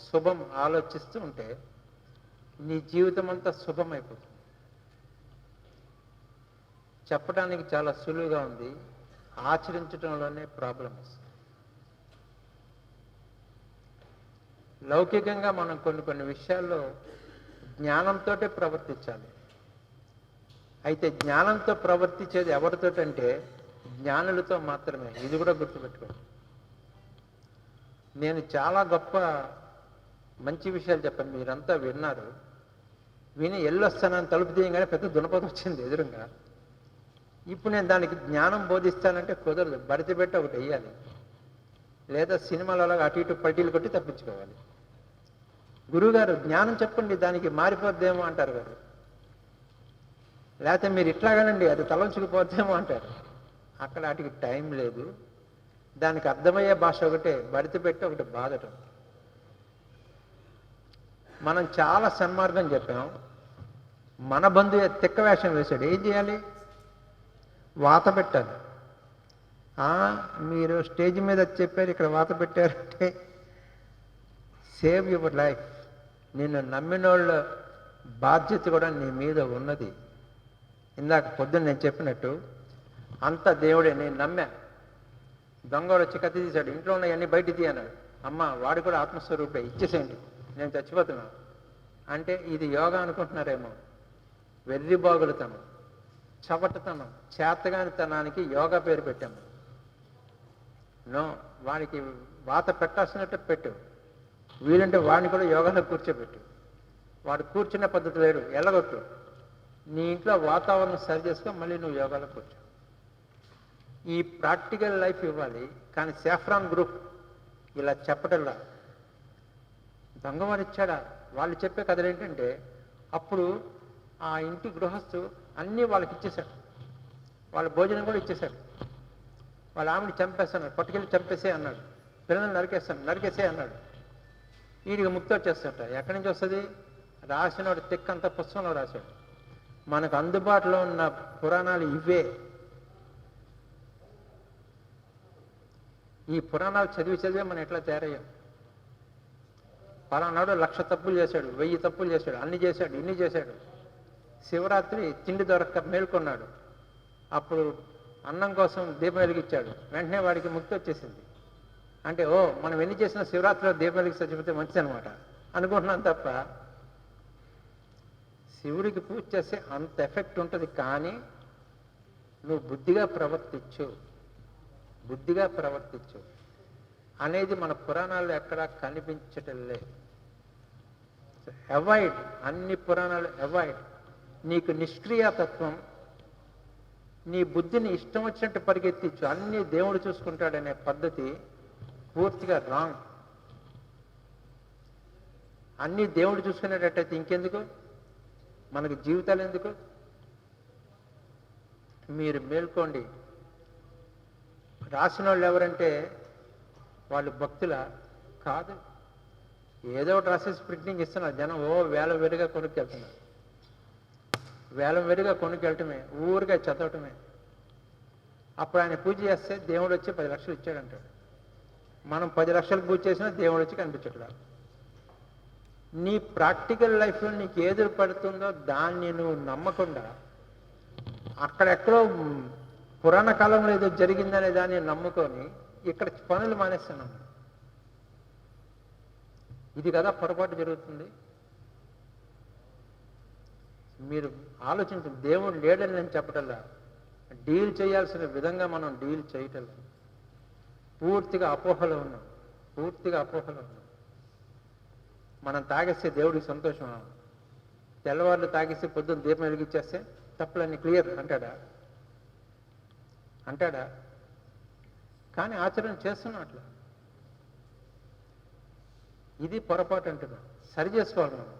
శుభం ఆలోచిస్తూ ఉంటే నీ జీవితం అంతా శుభమైపోతుంది. చెప్పడానికి చాలా సులువుగా ఉంది, ఆచరించడంలోనే ప్రాబ్లం వస్తుంది. లౌకికంగా మనం కొన్ని విషయాల్లో జ్ఞానంతో ప్రవర్తించాలి. అయితే జ్ఞానంతో ప్రవర్తించేది ఎవరితోటంటే జ్ఞానులతో మాత్రమే. ఇది కూడా గుర్తుపెట్టుకోండి. నేను చాలా గొప్ప మంచి విషయాలు చెప్పండి. మీరంతా విన్నారు, విని ఎల్లొస్తానని తలుపు తీయగానే పెద్ద దునపతి వచ్చింది ఎదురుగా. ఇప్పుడు నేను దానికి జ్ఞానం బోధిస్తానంటే కుదరదు. బడితి పెట్టి ఒకటి వెయ్యాలి, లేదా సినిమాలలో అటు ఇటు పల్టీలు కొట్టి తప్పించుకోవాలి. గురువుగారు జ్ఞానం చెప్పండి, దానికి మారిపోద్దేమో అంటారు గారు. లేకపోతే మీరు ఇట్లాగానండి అది తలంచుకుపోద్దేమో అంటారు. అక్కడ వాటికి టైం లేదు. దానికి అర్థమయ్యే భాష ఒకటే, బడితి పెట్టి ఒకటి బాధటం. మనం చాలా సన్మార్గం చెప్పాం. మన బంధువు తిక్క వేషం వేశాడు, ఏం చేయాలి? వాత పెట్టాలి. మీరు స్టేజ్ మీద చెప్పారు, ఇక్కడ వాత పెట్టారంటే సేవ్ యువర్ లైఫ్. నిన్ను నమ్మినోళ్ళ బాధ్యత కూడా నీ మీద ఉన్నది. ఇందాక పొద్దున్న నేను చెప్పినట్టు అంత దేవుడే. నేను నమ్మా. దొంగడు వచ్చి కత్తి తీశాడు, ఇంట్లో ఉన్నవన్నీ బయట తీయన్నాడు. అమ్మ వాడు కూడా ఆత్మస్వరూపే, ఇచ్చేసేయండి, నేను చచ్చిపోతున్నా అంటే ఇది యోగా అనుకుంటున్నారేమో. వెర్రిబాగులుతనం, చవటతనం, చేతగానితనానికి యోగా పేరు పెట్టాము. నో, వాడికి వాత పెట్టాల్సినట్టు పెట్టు. వీలంటే వాడిని కూడా యోగాలో కూర్చోబెట్టు. వాడు కూర్చునే పద్ధతి వేరు, ఎల్లగొట్టు. నీ ఇంట్లో వాతావరణం సరి చేసుకో, మళ్ళీ నువ్వు యోగాలో కూర్చో. ఈ ప్రాక్టికల్ లైఫ్ ఇవ్వాలి. కానీ సాఫ్రాన్ గ్రూప్ ఇలా చెప్పటంలా. దొంగవాడు ఇచ్చాడా? వాళ్ళు చెప్పే కథలు ఏంటంటే, అప్పుడు ఆ ఇంటి గృహస్థు అన్నీ వాళ్ళకి ఇచ్చేశాడు. వాళ్ళ భోజనం కూడా ఇచ్చేశాడు. వాళ్ళ ఆమెని చంపేస్తాడు, పట్టుకెళ్ళి చంపేసే అన్నాడు. పిల్లల్ని నరికేసే అన్నాడు. వీడికి ముక్తి వచ్చేస్తాట. ఎక్కడి నుంచి వస్తుంది? రాసినవాడు తిక్కంత పుస్తకంలో రాశాడు. మనకు అందుబాటులో ఉన్న పురాణాలు ఇవే. ఈ పురాణాలు చదివే మనం ఎట్లా తయారయ్యాం? పలానాడు 1,00,000 తప్పులు చేశాడు, 1000 తప్పులు చేశాడు, అన్ని చేశాడు, ఇన్ని చేశాడు. శివరాత్రి తిండి దొరక్క మేల్కొన్నాడు. అప్పుడు అన్నం కోసం దీపం వెలిగించాడు. వెంటనే వాడికి ముక్తి వచ్చేసింది. అంటే మనం ఎన్ని చేసినా శివరాత్రిలో దీపం వెలిగి చచ్చిపోతే మంచిది అనమాట అనుకుంటున్నాం తప్ప, శివుడికి పూజ చేస్తే అంత ఎఫెక్ట్ ఉంటుంది. కానీ నువ్వు బుద్ధిగా ప్రవర్తించు అనేది మన పురాణాల్లో ఎక్కడా కనిపించటం లేదు. అవాయిడ్, అన్ని పురాణాలు అవాయిడ్. నీకు నిష్క్రియాతత్వం, నీ బుద్ధిని ఇష్టం వచ్చినట్టు పరిగెత్తించు, అన్నీ దేవుడు చూసుకుంటాడనే పద్ధతి పూర్తిగా రాంగ్. అన్నీ దేవుడు చూసుకునేటట్టయితే ఇంకెందుకు మనకు జీవితాలు ఎందుకు? మీరు మేల్కోండి. రాసిన వాళ్ళు ఎవరంటే వాళ్ళు భక్తుల కాదు, ఏదో ఒకటి రాసేసి ప్రింటింగ్ ఇస్తున్నారు. జనం వేలం వెరిగా కొనుక్కెళ్తున్నారు. వేలం వెరిగా కొనుక్కెళ్ళటమే, ఊరిగా చదవటమే. అప్పుడు ఆయన పూజ చేస్తే దేవుడు వచ్చి 10 లక్షలు ఇచ్చాడంటాడు. మనం 10 లక్షలు పూజ చేసినా దేవుడు వచ్చి కనిపించట్లా. నీ ప్రాక్టికల్ లైఫ్లో నీకు ఏది పడుతుందో దాన్ని నువ్వు నమ్మకుండా అక్కడెక్కడో పురాణ కాలంలో ఏదో జరిగిందనే దాన్ని నమ్ముకొని ఇక్కడ పనులు మానేస్తున్నాం. ఇది కదా పొరపాటు జరుగుతుంది. మీరు ఆలోచించండి. దేవుడు లేడని నేను చెప్పటల్లా, డీల్ చేయాల్సిన విధంగా మనం డీల్ చేయటం. పూర్తిగా అపోహలో ఉన్నాం. మనం తాగేస్తే దేవుడికి సంతోషం. తెల్లవాళ్ళు తాగేసి పొద్దున్న దీపం వెలిగించేస్తే తప్పులన్నీ క్లియర్ అంటాడా? కానీ ఆచరణ చేస్తున్నాం అట్లా. ఇది పొరపాటు అంటున్నా. సరి చేసుకోవాలి మనం.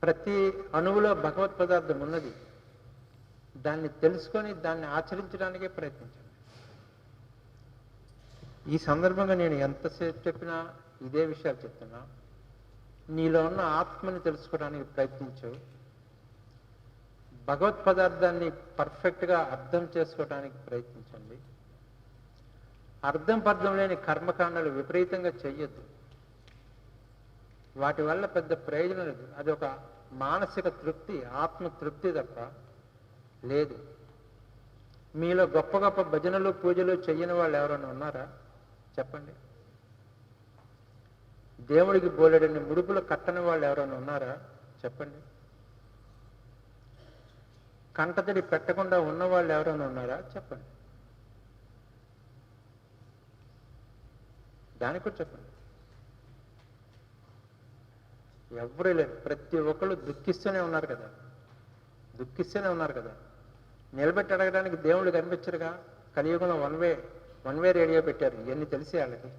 ప్రతి అణువులో భగవత్ పదార్థం ఉన్నది. దాన్ని తెలుసుకొని దాన్ని ఆచరించడానికే ప్రయత్నించండి. ఈ సందర్భంగా నేను ఎంతసేపు చెప్పినా ఇదే విషయాలు చెప్తున్నా. నీలో ఉన్న ఆత్మని తెలుసుకోవడానికి ప్రయత్నించు. భగవత్ పదార్థాన్ని పర్ఫెక్ట్గా అర్థం చేసుకోవడానికి ప్రయత్నించండి. అర్థం లేని కర్మకాండాలు విపరీతంగా చెయ్యొద్దు. వాటి వల్ల పెద్ద ప్రయోజనం లేదు. అది ఒక మానసిక తృప్తి, ఆత్మ తృప్తి తప్ప లేదు. మీలో గొప్ప గొప్ప భజనలు పూజలు చెయ్యని వాళ్ళు ఎవరైనా ఉన్నారా? చెప్పండి. దేవుడికి బోలెడని ముడుపులు కట్టని వాళ్ళు ఎవరైనా ఉన్నారా? చెప్పండి. కంటతడి పెట్టకుండా ఉన్నవాళ్ళు ఎవరైనా ఉన్నారా? చెప్పండి. దానికి కూడా చెప్పండి. ఎవరూ లేరు. ప్రతి ఒక్కళ్ళు దుఃఖిస్తూనే ఉన్నారు కదా, దుఃఖిస్తూనే ఉన్నారు కదా. నిలబెట్టి అడగడానికి దేవుళ్ళు కనిపించరుగా. కలియుగంలో వన్ వే రేడియో పెట్టారు. ఇవన్నీ తెలిసి వాళ్ళకి.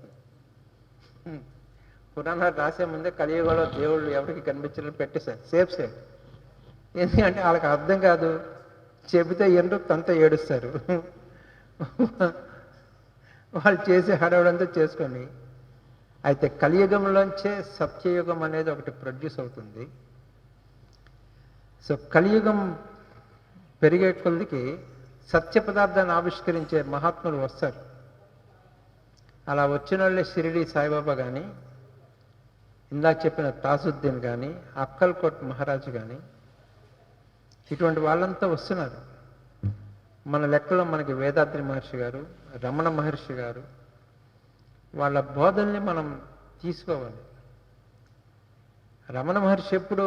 పురాణాలు రాసే ముందే కలియుగంలో దేవుళ్ళు ఎవరికి కనిపించారని పెట్టేశారు, సేఫ్ సైడ్. ఎందుకంటే వాళ్ళకి అర్థం కాదు, చెబితే ఎందు తంత ఏడుస్తారు. వాళ్ళు చేసే హడావుడంతా చేసుకొని. అయితే కలియుగంలోంచే సత్యయుగం అనేది ఒకటి ప్రొడ్యూస్ అవుతుంది. సో కలియుగం పెరిగే కొద్దికి సత్య పదార్థాన్ని ఆవిష్కరించే మహాత్ములు వస్తారు. అలా వచ్చిన వాళ్ళే షిరిడి సాయిబాబా కానీ, ఇందాక చెప్పిన తాజుద్దీన్ కానీ, అక్కల్కోట్ మహారాజు కానీ, ఇటువంటి వాళ్ళంతా వస్తున్నారు. మన లెక్కలో మనకి వేదాద్రి మహర్షి గారు, రమణ మహర్షి గారు, వాళ్ళ బోధల్ని మనం తీసుకోవాలి. రమణ మహర్షి ఎప్పుడు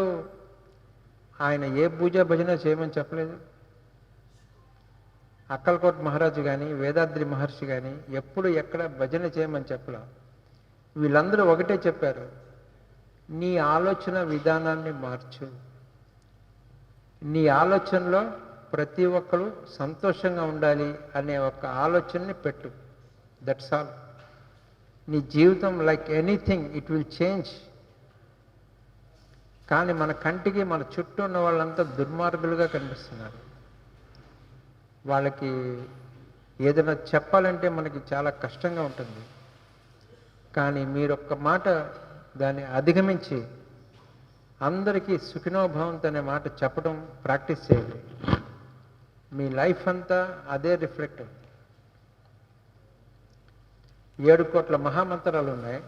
ఆయన ఏ పూజ భజన చేయమని చెప్పలేదు. అక్కల్కోట్ మహారాజు కానీ, వేదాద్రి మహర్షి కానీ ఎప్పుడు ఎక్కడ భజన చేయమని చెప్పలా. వీళ్ళందరూ ఒకటే చెప్పారు, నీ ఆలోచన విధానాన్ని మార్చు. నీ ఆలోచనలో ప్రతి ఒక్కరు సంతోషంగా ఉండాలి అనే ఒక ఆలోచనని పెట్టు. That's all. నీ జీవితం like anything it will change. కానీ మన కంటికి మన చుట్టూ ఉన్న వాళ్ళంతా దుర్మార్గులుగా కనిపిస్తున్నారు. వాళ్ళకి ఏదైనా చెప్పాలంటే మనకి చాలా కష్టంగా ఉంటుంది. కానీ మీరొక్క మాట దాన్ని అధిగమించి అందరికీ సుఖినోభవంతో అనే మాట చెప్పడం ప్రాక్టీస్ చేయండి. మీ లైఫ్ అంతా అదే రిఫ్లెక్ట్ అవుతుంది. 7 కోట్ల మహామంత్రాలు ఉన్నాయి.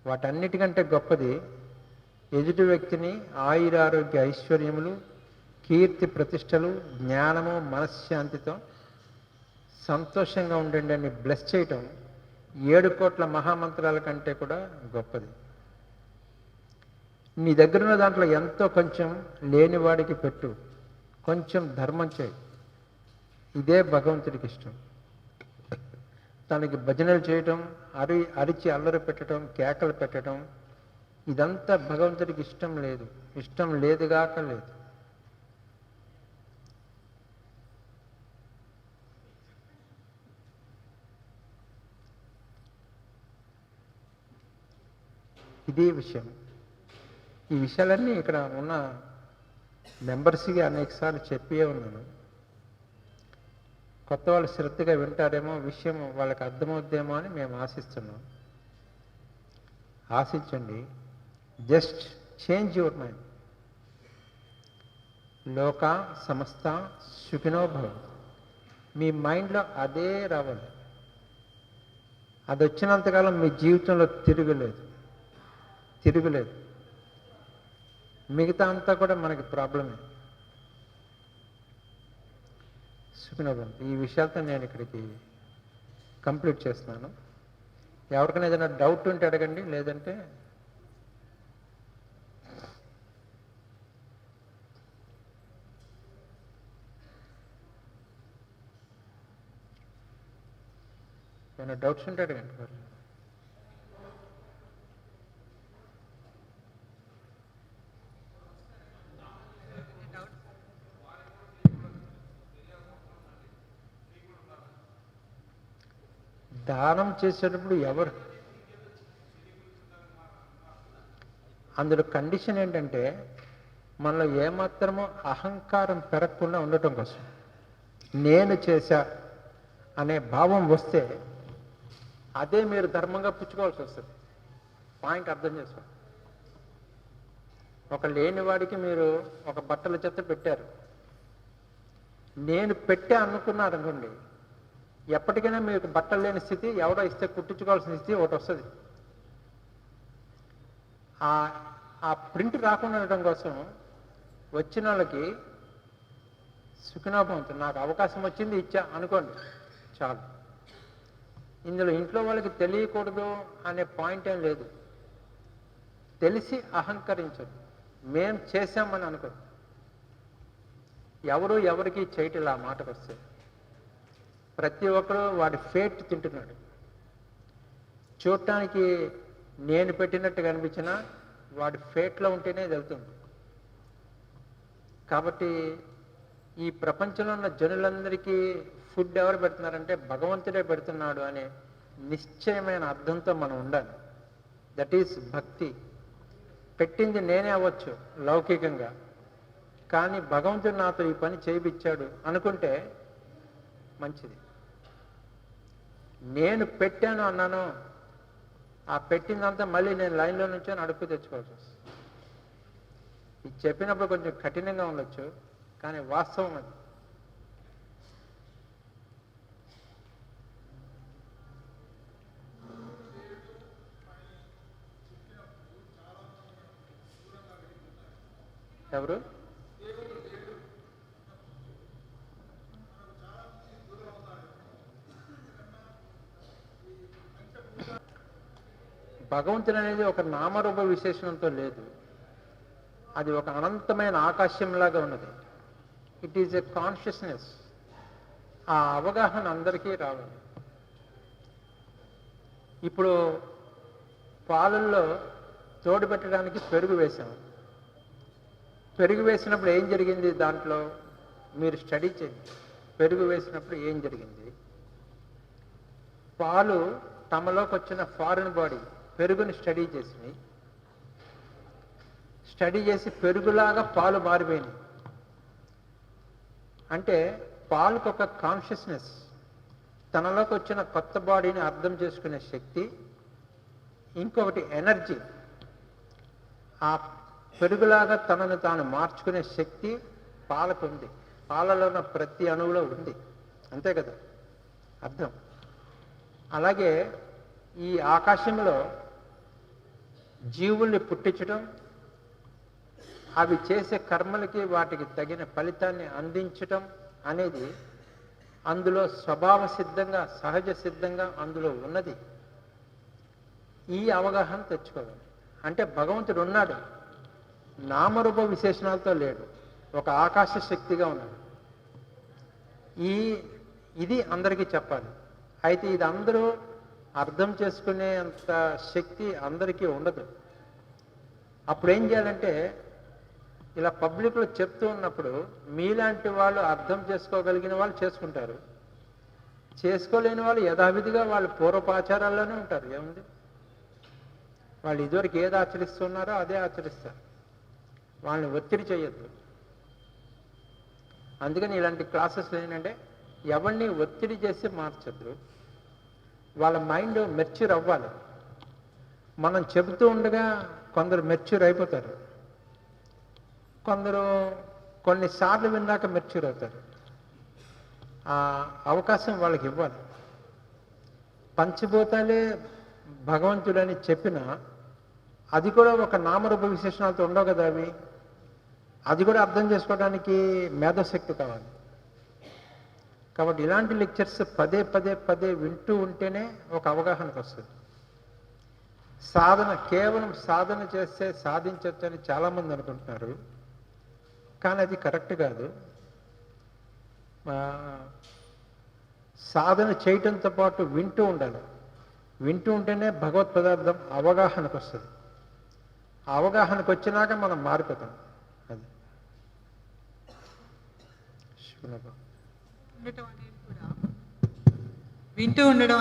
వాటన్నిటికంటే గొప్పది ఎదుటి వ్యక్తిని ఆయురారోగ్య ఐశ్వర్యములు, కీర్తి ప్రతిష్టలు, జ్ఞానము, మనశ్శాంతితో సంతోషంగా ఉండండి అని బ్లెస్ చేయటం 7 కోట్ల మహామంత్రాల కంటే కూడా గొప్పది. నీ దగ్గరున్న దాంట్లో ఎంతో కొంచెం లేనివాడికి పెట్టు, కొంచెం ధర్మం చేయి. ఇదే భగవంతుడికి ఇష్టం. తనకి భజనలు చేయటం, అరిచి అల్లరి పెట్టడం, కేకలు పెట్టడం, ఇదంతా భగవంతుడికి ఇష్టం లేదు. ఇష్టం లేదుగాక లేదు. ఇదే విషయం. ఈ విషయాలన్నీ ఇక్కడ ఉన్న మెంబర్స్కి అనేకసార్లు చెప్పే ఉన్నాను. కొత్త వాళ్ళు శ్రద్ధగా వింటారేమో, విషయం వాళ్ళకి అర్థమవుద్దేమో అని మేము ఆశిస్తున్నాం. ఆశించండి. Just change your mind. లోక సమస్త సుఖినో భవంతు. మీ మైండ్లో అదే రావాలి. అది వచ్చినంతకాలం మీ జీవితంలో తిరుగులేదు. మిగతా అంతా కూడా మనకి ప్రాబ్లమే. సుఖినో భవంతు. ఈ విషయాలతో నేను ఇక్కడికి కంప్లీట్ చేస్తున్నాను. ఎవరికైనా ఏదైనా డౌట్ ఉంటే అడగండి, లేదంటే ఏమైనా డౌట్స్ ఉంటే అడగండి. దానం చేసేటప్పుడు ఎవరు, అందులో కండిషన్ ఏంటంటే మనలో ఏమాత్రమో అహంకారం పెరగకుండా ఉండటం కోసం. నేను చేశా అనే భావం వస్తే అదే మీరు ధర్మంగా పుచ్చుకోవాల్సి వస్తుంది. పాయింట్ అర్థం చేసుకోండి. ఒక లేనివాడికి మీరు ఒక బట్టల చెత్త పెట్టారు, నేను పెట్టా అనుకున్నారు అనుకోండి, ఎప్పటికైనా మీకు బట్టలు లేని స్థితి, ఎవడో ఇస్తే కుట్టించుకోవాల్సిన స్థితి ఒకటి వస్తుంది. ఆ ప్రింట్ రాకుండా ఉండటం కోసం వచ్చిన వాళ్ళకి సుఖినోభవంతు, నాకు అవకాశం వచ్చింది ఇచ్చా అనుకోండి చాలు. ఇందులో ఇంట్లో వాళ్ళకి తెలియకూడదు అనే పాయింట్ ఏం లేదు. తెలిసి అహంకరించదు. మేం చేశామని అనుకోదు. ఎవరు ఎవరికి చేయటం ఆ మాటకు వస్తే ప్రతి ఒక్కరు వాడి ఫేట్ తింటున్నాడు. చూడటానికి నేను పెట్టినట్టు కనిపించినా వాడి ఫేట్లో ఉంటేనే ఇది వెళ్తుంది. కాబట్టి ఈ ప్రపంచంలో ఉన్న జనులందరికీ ఫుడ్ ఎవరు పెడుతున్నారంటే భగవంతుడే పెడుతున్నాడు అనే నిశ్చయమైన అర్థంతో మనం ఉండాలి. దట్ ఈస్ భక్తి. పెట్టింది నేనే అవ్వచ్చు లౌకికంగా, కానీ భగవంతుడు నాతో ఈ పని చేయించాడు అనుకుంటే మంచిది. నేను పెట్టాను అన్నాను, ఆ పెట్టిందంతా మళ్ళీ నేను లైన్లో నుంచో అడుక్కు తెచ్చుకోవాల్సి వస్తుంది. ఇది చెప్పినప్పుడు కొంచెం కఠినంగా ఉండొచ్చు, కానీ వాస్తవం అది. ఎవరు? భగవంతుడు అనేది ఒక నామరూప విశేషణంతో లేదు, అది ఒక అనంతమైన ఆకాశంలాగా ఉన్నది. It is a consciousness. ఆ అవగాహన అందరికీ రావాలి. ఇప్పుడు పాలల్లో తోడు పెట్టడానికి పెరుగు వేసాము. పెరుగు వేసినప్పుడు ఏం జరిగింది? దాంట్లో మీరు స్టడీ చేయండి. పెరుగు వేసినప్పుడు ఏం జరిగింది? పాలు తమలోకి వచ్చిన ఫారిన్ బాడీ పెరుగుని స్టడీ చేసి పెరుగులాగా పాలు మారిపోయినాయి. అంటే పాలకు ఒక కాన్షియస్నెస్, తనలోకి వచ్చిన కొత్త బాడీని అర్థం చేసుకునే శక్తి, ఇంకొకటి ఎనర్జీ, ఆ పెరుగులాగా తనను తాను మార్చుకునే శక్తి పాలకు ఉంది. పాలలో ఉన్న ప్రతి అణువులో ఉంది. అంతే కదా అర్థం. అలాగే ఈ ఆకాశంలో జీవుల్ని పుట్టించడం, అవి చేసే కర్మలకి వాటికి తగిన ఫలితాన్ని అందించటం అనేది అందులో స్వభావ సిద్ధంగా, సహజ సిద్ధంగా అందులో ఉన్నది. ఈ అవగాహన తెచ్చుకోవాలి. అంటే భగవంతుడు ఉన్నాడు, నామరూప విశేషణాలతో లేడు, ఒక ఆకాశ శక్తిగా ఉన్నాడు. ఇది అందరికీ చెప్పాలి. అయితే ఇది అందరూ అర్థం చేసుకునే అంత శక్తి అందరికీ ఉండదు. అప్పుడు ఏం చేయాలంటే, ఇలా పబ్లిక్లో చెప్తూ ఉన్నప్పుడు మీలాంటి వాళ్ళు అర్థం చేసుకోగలిగిన వాళ్ళు చేసుకుంటారు, చేసుకోలేని వాళ్ళు యథావిధిగా వాళ్ళు పూర్వపాచారాల్లోనే ఉంటారు. ఏముంది, వాళ్ళు ఇదివరకు ఏది ఆచరిస్తున్నారో అదే ఆచరిస్తారు. వాళ్ళని ఒత్తిడి చేయొద్దు. అందుకని ఇలాంటి క్లాసెస్లో ఏంటంటే ఎవరిని ఒత్తిడి చేసి మార్చద్దు. వాళ్ళ మైండ్ మెచ్యూర్ అవ్వాలి. మనం చెబుతూ ఉండగా కొందరు మెచ్యూర్ అయిపోతారు, కొందరు కొన్నిసార్లు విన్నాక మెచ్యూర్ అవుతారు. ఆ అవకాశం వాళ్ళకి ఇవ్వాలి. పంచభూతాలే భగవంతుడని చెప్పినా అది కూడా ఒక నామరూప విశేషణాలతో ఉండవు కదా. అది కూడా అర్థం చేసుకోవడానికి మేధశక్తి కావాలి. కాబట్టి ఇలాంటి లెక్చర్స్ పదే పదే పదే వింటూ ఉంటేనే ఒక అవగాహనకు వస్తుంది. కేవలం సాధన చేస్తే సాధించవచ్చు అని చాలామంది అనుకుంటున్నారు, కానీ అది కరెక్ట్ కాదు. సాధన చేయటంతో పాటు వింటూ ఉండాలి. వింటూ ఉంటేనే భగవత్ పదార్థం అవగాహనకు వస్తుంది. అవగాహనకు వచ్చినాక మనం మారిపోతాం. అది వింటూ ఉండడం